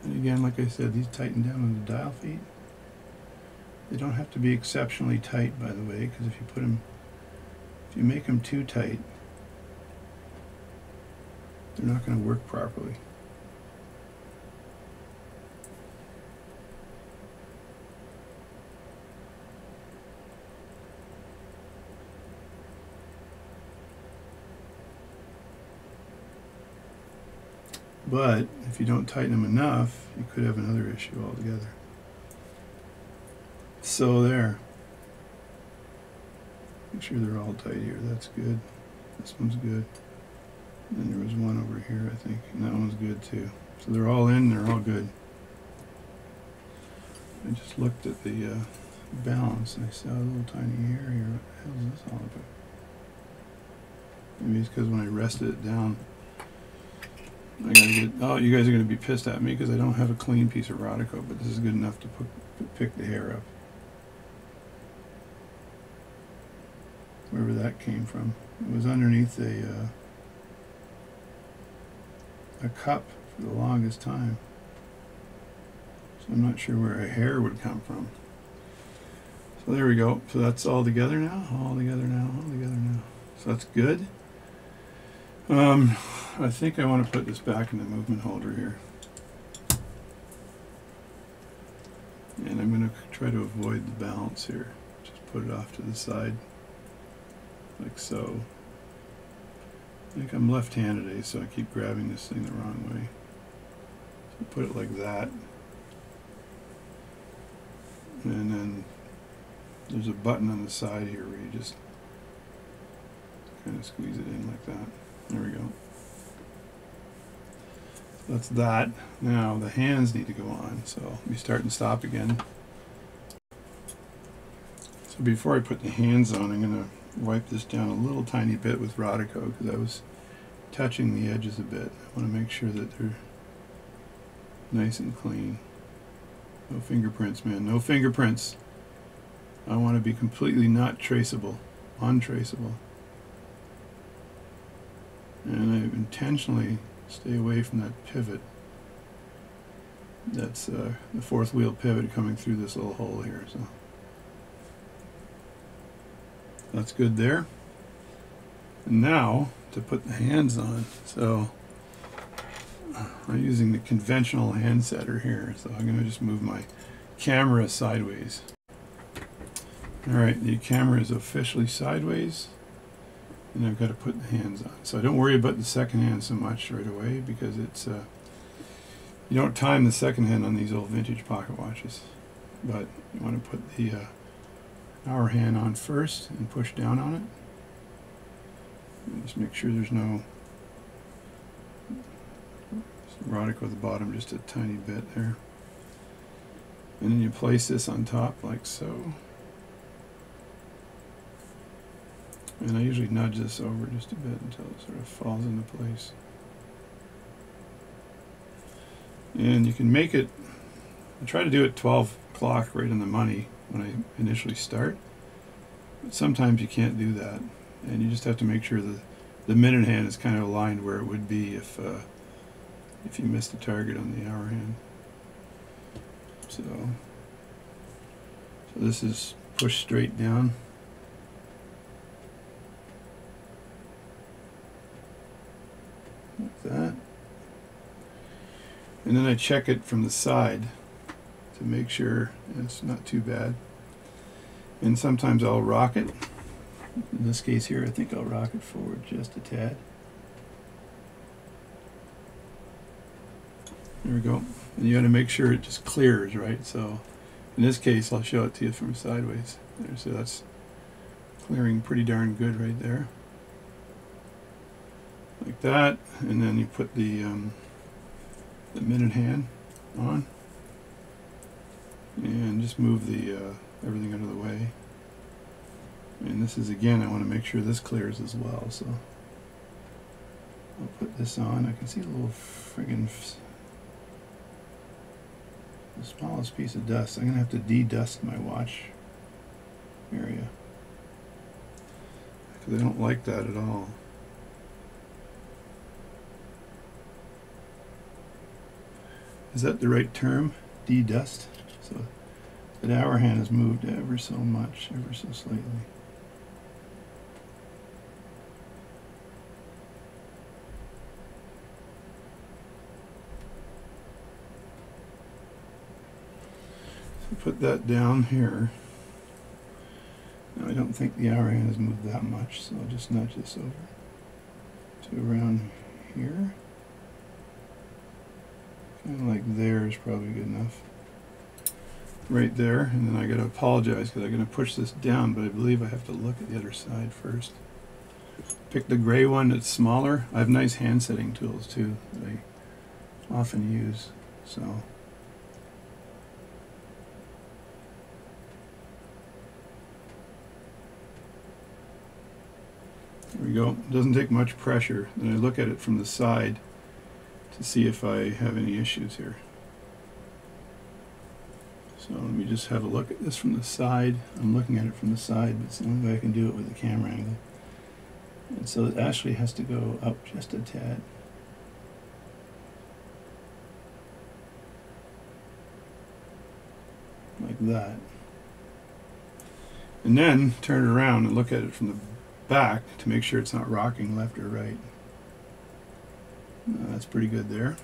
And again, like I said, these tighten down on the dial feet. They don't have to be exceptionally tight, by the way, because if you make them too tight, they're not going to work properly. But if you don't tighten them enough, you could have another issue altogether. So there. Make sure they're all tight here. That's good. This one's good. And then there was one over here, I think, and that one's good too. So they're all in. They're all good. I just looked at the balance and I saw a little tiny hair here. What the hell is this all about? Maybe it's because when I rested it down, I gotta get. Oh, you guys are gonna be pissed at me because I don't have a clean piece of Rodico, but this is good enough to pick the hair up. Wherever that came from. It was underneath a cup for the longest time. So I'm not sure where a hair would come from. So there we go. So that's all together now. All together now. All together now. So that's good. I think I want to put this back in the movement holder here. And I'm going to try to avoid the balance here. Just put it off to the side. Like so. I think I'm left-handed today, so I keep grabbing this thing the wrong way. So put it like that. And then there's a button on the side here where you just kind of squeeze it in like that. There we go. That's that. Now the hands need to go on, so let me start and stop again. So before I put the hands on, I'm going to wipe this down a little tiny bit with Rodico because I was touching the edges a bit. I want to make sure that they're nice and clean. No fingerprints, man. No fingerprints. I want to be completely not traceable, untraceable. And I intentionally stay away from that pivot. That's the fourth wheel pivot coming through this little hole here. So that's good there. And now to put the hands on. So I'm using the conventional hand setter here. So I'm going to just move my camera sideways. Alright, the camera is officially sideways. And I've got to put the hands on. So don't worry about the second hand so much right away because it's you don't time the second hand on these old vintage pocket watches, but you want to put the hour hand on first and push down on it. And just make sure there's no Rodico at the bottom, just a tiny bit there. And then you place this on top like so. And I usually nudge this over just a bit until it sort of falls into place. And you can make it, I try to do it 12 o'clock right on the money when I initially start. But sometimes you can't do that. And you just have to make sure that the minute hand is kind of aligned where it would be if you missed the target on the hour hand. So this is pushed straight down. Like that. And then I check it from the side to make sure it's not too bad. And sometimes I'll rock it. In this case here, I think I'll rock it forward just a tad. There we go. And you got to make sure it just clears, right? So in this case, I'll show it to you from sideways. There, so that's clearing pretty darn good right there. Like that, and then you put the minute hand on, and just move the everything out of the way. And this is, again, I want to make sure this clears as well. So I'll put this on. I can see a little friggin' the smallest piece of dust. I'm gonna have to de-dust my watch area because I don't like that at all. Is that the right term? De-dust? So the hour hand has moved ever so much, ever so slightly. So put that down here. Now I don't think the hour hand has moved that much, so I'll just nudge this over to around here. Kind of like there is probably good enough. Right there, and then I gotta apologize because I'm gonna push this down, but I believe I have to look at the other side first. Pick the gray one that's smaller. I have nice hand setting tools too that I often use. So there we go. It doesn't take much pressure. Then I look at it from the side to see if I have any issues here. So let me just have a look at this from the side. I'm looking at it from the side, but it's the only way I can do it with the camera angle. And so it actually has to go up just a tad. Like that. And then turn it around and look at it from the back to make sure it's not rocking left or right. That's pretty good there.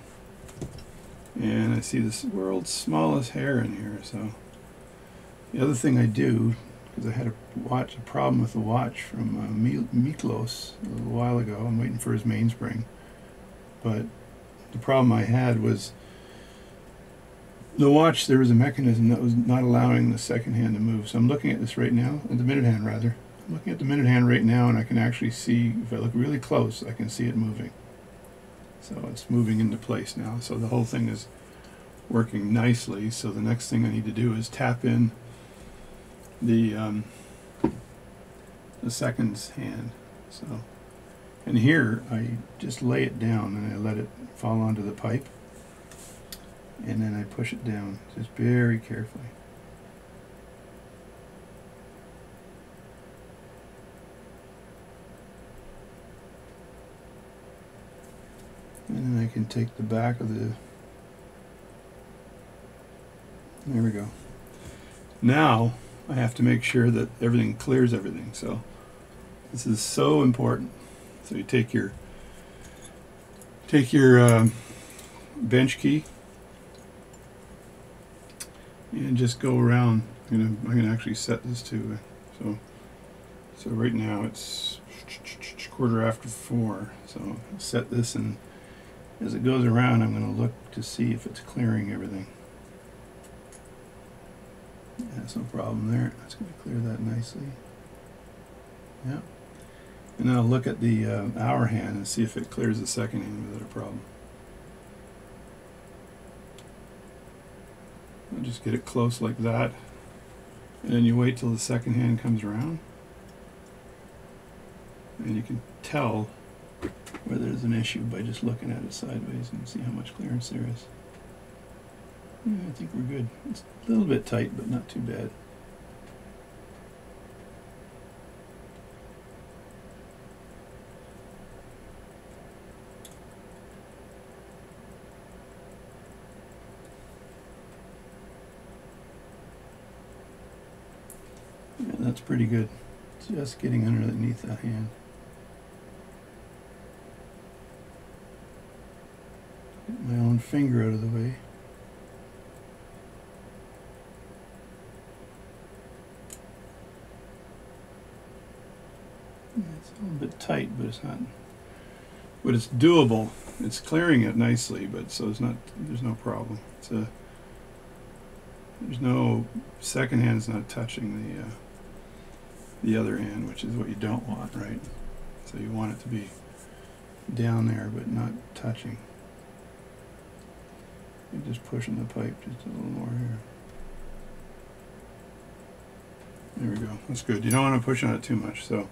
And I see this world's smallest hair in here. So the other thing I do, because I had a problem with the watch from Miklos a little while ago. I'm waiting for his mainspring. But the problem I had was the watch, there was a mechanism that was not allowing the second hand to move. So I'm looking at this right now, the minute hand rather. I'm looking at the minute hand right now, and I can actually see, if I look really close, I can see it moving. So it's moving into place now. So the whole thing is working nicely. So the next thing I need to do is tap in the seconds hand. So, and here I just lay it down and I let it fall onto the pipe, and then I push it down just very carefully. And then I can take the back of the, there we go. Now I have to make sure that everything clears everything. So this is so important. So you take your bench key and just go around. I'm gonna actually set this to so right now it's 4:15. So set this, and as it goes around, I'm going to look to see if it's clearing everything. Yeah, that's no problem there. That's going to clear that nicely. Yeah. And then I'll look at the hour hand and see if it clears the second hand without a problem. I'll just get it close like that. And then you wait till the second hand comes around. And you can tell where there's an issue by just looking at it sideways and see how much clearance there is. Yeah, I think we're good. It's a little bit tight, but not too bad. Yeah, that's pretty good. It's just getting underneath that hand. Get my own finger out of the way. It's a little bit tight, but it's not. But it's doable. It's clearing it nicely, but so it's not. There's no problem. It's a. There's no second hand's not touching the other hand, which is what you don't want, right? So you want it to be down there, but not touching. You're just pushing the pipe just a little more here. There we go. That's good. You don't want to push on it too much. So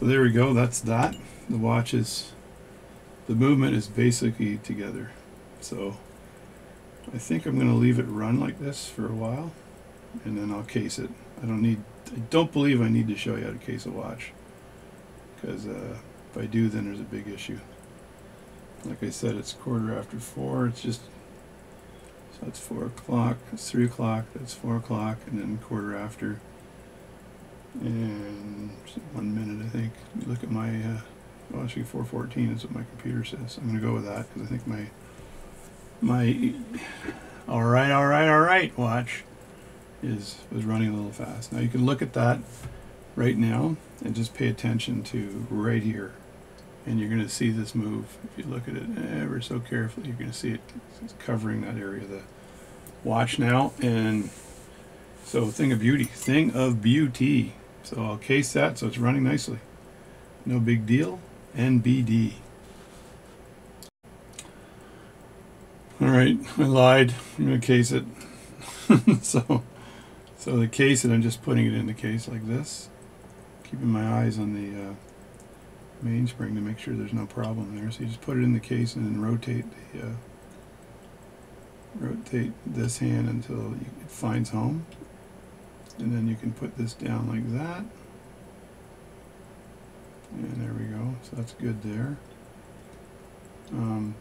there we go. That's that. The watch is, the movement is basically together. So I think I'm going to leave it run like this for a while, and then I'll case it. I don't believe I need to show you how to case a watch, because if I do, then there's a big issue. Like I said, it's 4:15. It's just, so it's 4 o'clock, it's 3 o'clock, that's 4 o'clock, and then 4:15. And 1 minute, I think. Let me look at my, well, actually 4:14 is what my computer says. I'm going to go with that, because I think my all right watch was running a little fast. Now you can look at that right now and just pay attention to right here, and you're going to see this move. If you look at it ever so carefully, you're going to see it's covering that area of the watch now. And so thing of beauty. So I'll case that so it's running nicely, no big deal. NBD. Alright, I lied. I'm going to case it. so to case it, I'm just putting it in the case like this, keeping my eyes on the mainspring to make sure there's no problem there. So you just put it in the case and then rotate this hand until it finds home, and then you can put this down like that, and there we go. So that's good there.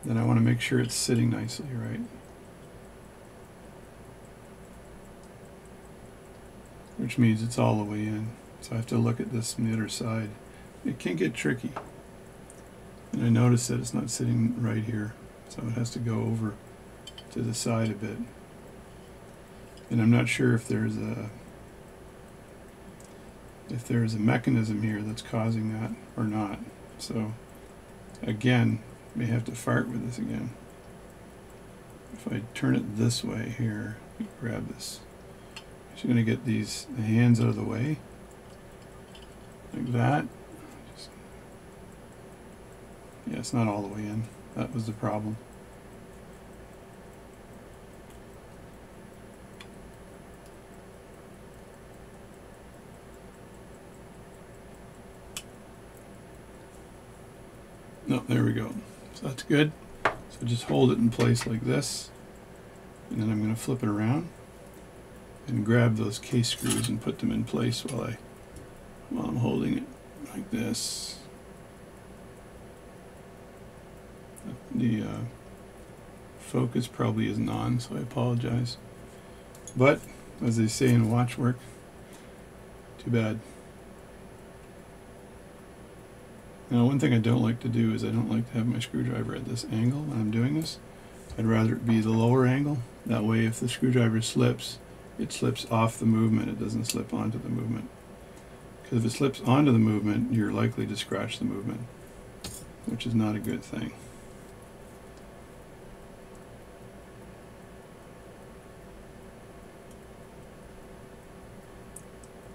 Then I want to make sure it's sitting nicely, right? Which means it's all the way in. So I have to look at this from the other side. It can get tricky. And I notice that it's not sitting right here. So it has to go over to the side a bit. And I'm not sure if there's a mechanism here that's causing that or not. So again, may have to fart with this again. If I turn it this way here, grab this. So you're going to get the hands out of the way, like that. Yeah, it's not all the way in. That was the problem. No, there we go. So that's good. So just hold it in place like this, and then I'm going to flip it around and grab those case screws and put them in place while I'm holding it like this. The focus probably isn't on, so I apologize. But as they say in watch work, too bad. Now, one thing I don't like to do is I don't like to have my screwdriver at this angle when I'm doing this. I'd rather it be the lower angle. That way, if the screwdriver slips, it slips off the movement. It doesn't slip onto the movement. Because if it slips onto the movement, you're likely to scratch the movement, which is not a good thing.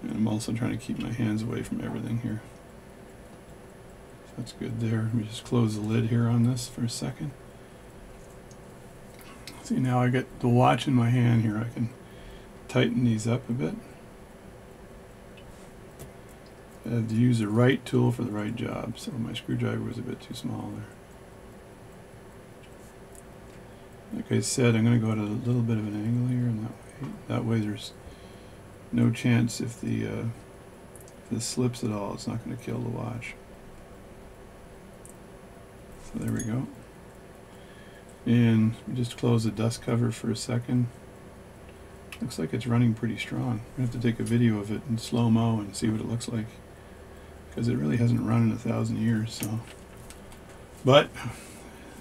And I'm also trying to keep my hands away from everything here. That's good there. Let me just close the lid here on this for a second. See, now I get the watch in my hand here. I can tighten these up a bit. I have to use the right tool for the right job, so my screwdriver was a bit too small there. Like I said, I'm going to go at a little bit of an angle here, and that way there's no chance if this slips at all, it's not going to kill the watch. So there we go. And just close the dust cover for a second. Looks like it's running pretty strong. I have to take a video of it in slow-mo and see what it looks like, because it really hasn't run in 1,000 years. So, but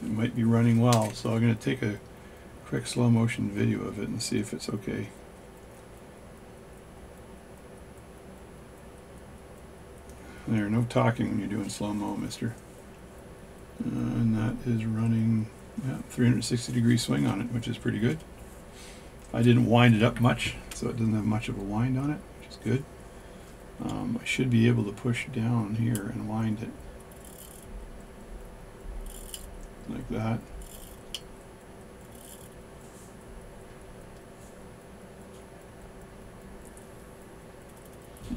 it might be running well. So I'm going to take a quick slow-motion video of it and see if it's okay. There, no talking when you're doing slow-mo, mister. And that is running 360-degree swing on it, which is pretty good. I didn't wind it up much, so it doesn't have much of a wind on it, which is good. I should be able to push down here and wind it like that.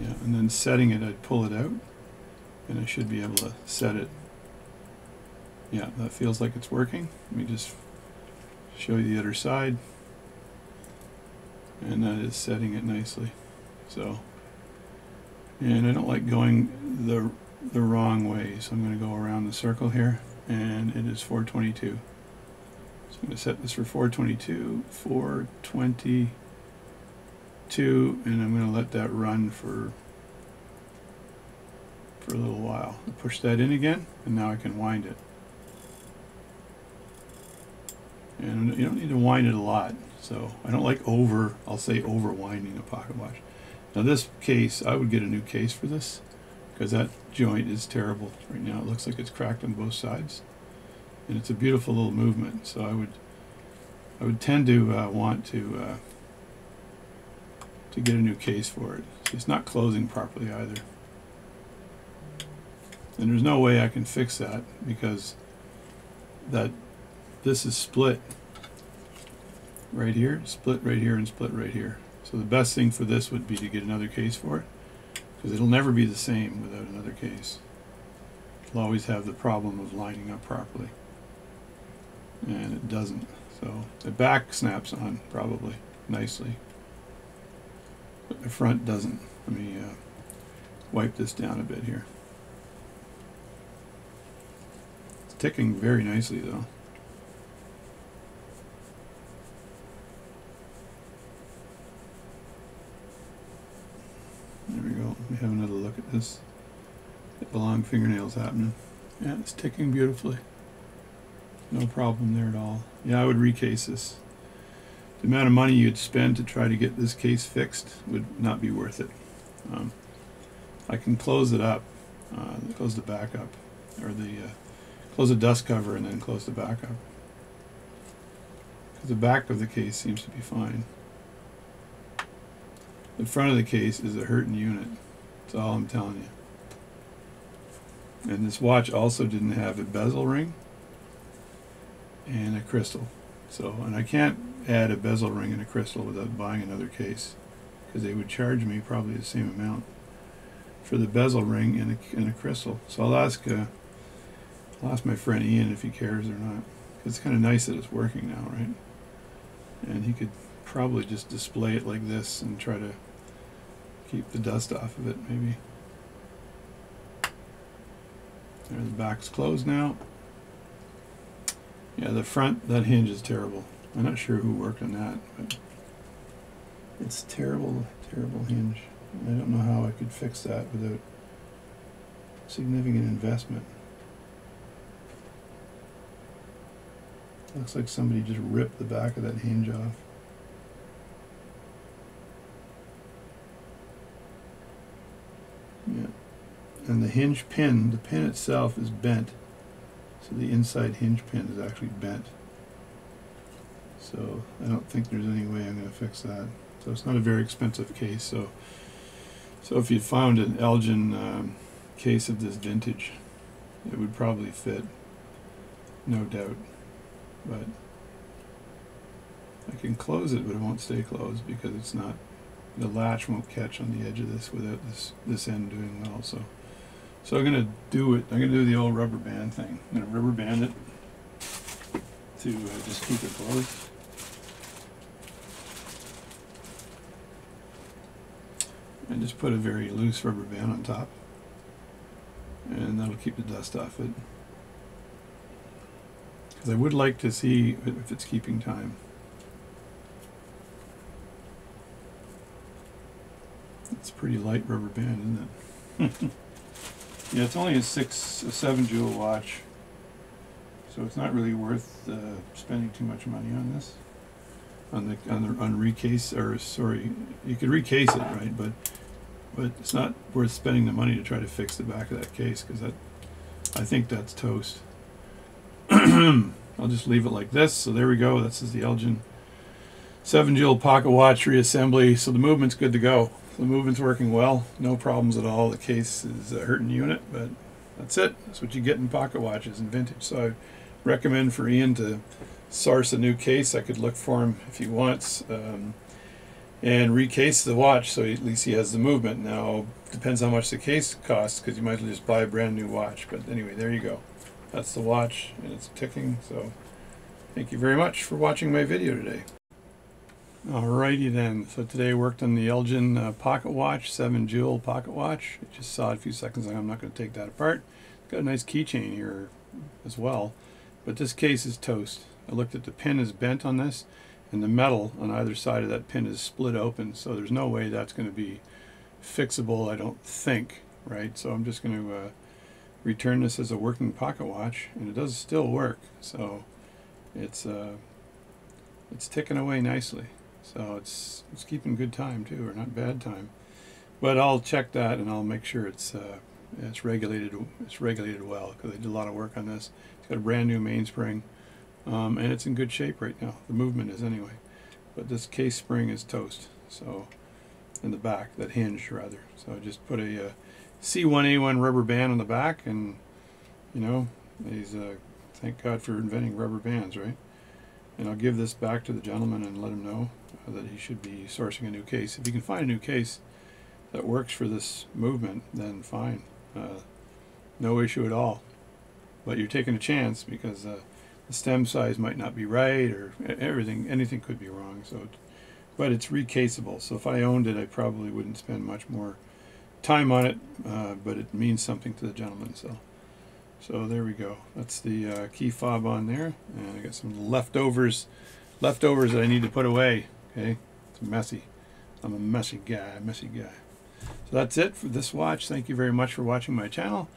Yeah, and then setting it, I'd pull it out, and I should be able to set it. Yeah, that feels like it's working. Let me just show you the other side. And that is setting it nicely. So, and I don't like going the wrong way, so I'm going to go around the circle here, and it is 422. So I'm going to set this for 422, 422, and I'm going to let that run for a little while. I'll push that in again, and now I can wind it. And you don't need to wind it a lot, so I don't like I'll say over winding a pocket watch. Now this case, I would get a new case for this, because that joint is terrible right now. It looks like it's cracked on both sides, and it's a beautiful little movement. So I would tend to want to get a new case for it. It's not closing properly either, and there's no way I can fix that, because this is split right here, split right here, and split right here. So the best thing for this would be to get another case for it, because it'll never be the same without another case. It'll always have the problem of lining up properly, and it doesn't. So the back snaps on probably nicely, but the front doesn't. Let me wipe this down a bit here. It's ticking very nicely though. There we go. Let me have another look at this. Get the long fingernails happening. Yeah, it's ticking beautifully. No problem there at all. Yeah, I would recase this. The amount of money you'd spend to try to get this case fixed would not be worth it. I can close it up, close the back up, or close the dust cover and then close the back up. Because the back of the case seems to be fine. The front of the case is a hurting unit. That's all I'm telling you. And this watch also didn't have a bezel ring. and a crystal. So, and I can't add a bezel ring and a crystal without buying another case, because they would charge me probably the same amount for the bezel ring and a crystal. So I'll ask my friend Ian if he cares or not. It's kind of nice that it's working now, right? And he could probably just display it like this and try to keep the dust off of it, maybe. There, the back's closed now. Yeah, the front, that hinge is terrible. I'm not sure who worked on that, but it's terrible, terrible hinge. I don't know how I could fix that without significant investment. Looks like somebody just ripped the back of that hinge off. Yeah. And the hinge pin, the pin itself is bent. So the inside hinge pin is actually bent. So I don't think there's any way I'm going to fix that. So it's not a very expensive case. So if you found an Elgin case of this vintage, it would probably fit, no doubt. But I can close it, but it won't stay closed because it's not, the latch won't catch on the edge of this without this end doing well. So I'm gonna do it. I'm gonna do the old rubber band thing. I'm gonna rubber band it to just keep it closed. And just put a very loose rubber band on top, and that'll keep the dust off it. Because I would like to see if it's keeping time. It's pretty light rubber band, isn't it? Yeah, it's only a 7 jewel watch, so it's not really worth spending too much money on this. On recase, or sorry, you could recase it, right? But it's not worth spending the money to try to fix the back of that case, because I think that's toast. I'll just leave it like this. So there we go. This is the Elgin 7 jewel pocket watch reassembly. So the movement's good to go. The movement's working well, no problems at all. The case is a hurting unit, but that's it. That's what you get in pocket watches and vintage. So I recommend for Ian to source a new case. I could look for him if he wants, and recase the watch so at least he has the movement. Now, depends how much the case costs, because you might just buy a brand new watch. But anyway, there you go. That's the watch, and it's ticking. So thank you very much for watching my video today. Alrighty then, so today I worked on the Elgin pocket watch, 7 jewel pocket watch. I just saw it a few seconds ago. I'm not going to take that apart. It's got a nice keychain here as well, but this case is toast. I looked at the pin is bent on this, and the metal on either side of that pin is split open, so there's no way that's going to be fixable, I don't think, right? So I'm just going to return this as a working pocket watch, and it does still work, so it's ticking away nicely. So it's keeping good time too, or not bad time. But I'll check that and I'll make sure it's regulated. It's regulated well, because I did a lot of work on this. It's got a brand new mainspring, and it's in good shape right now. The movement is anyway. But this case spring is toast. So in the back, that hinge rather. So I just put a C1A1 rubber band on the back, and you know, thank God for inventing rubber bands, right? And I'll give this back to the gentleman and let him know that he should be sourcing a new case. If you can find a new case that works for this movement, then fine. No issue at all. But you're taking a chance, because the stem size might not be right, or anything could be wrong. But it's recaseable. So if I owned it, I probably wouldn't spend much more time on it, but it means something to the gentleman. So there we go. That's the key fob on there, and I got some leftovers that I need to put away. Okay, it's messy. I'm a messy guy. So that's it for this watch. Thank you very much for watching my channel.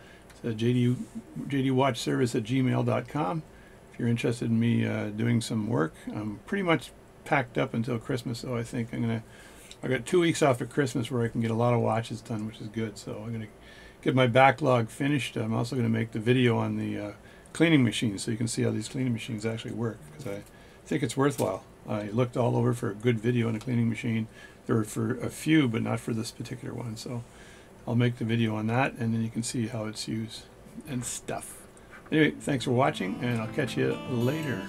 It's jdwatchservice@gmail.com. If you're interested in me doing some work, I'm pretty much packed up until Christmas, so I think I got 2 weeks off at Christmas where I can get a lot of watches done, which is good. So I'm gonna get my backlog finished. I'm also going to make the video on the cleaning machine, so you can see how these cleaning machines actually work, because I think it's worthwhile. I looked all over for a good video on a cleaning machine. There were for a few, but not for this particular one. So I'll make the video on that, and then you can see how it's used and stuff. Anyway, thanks for watching, and I'll catch you later.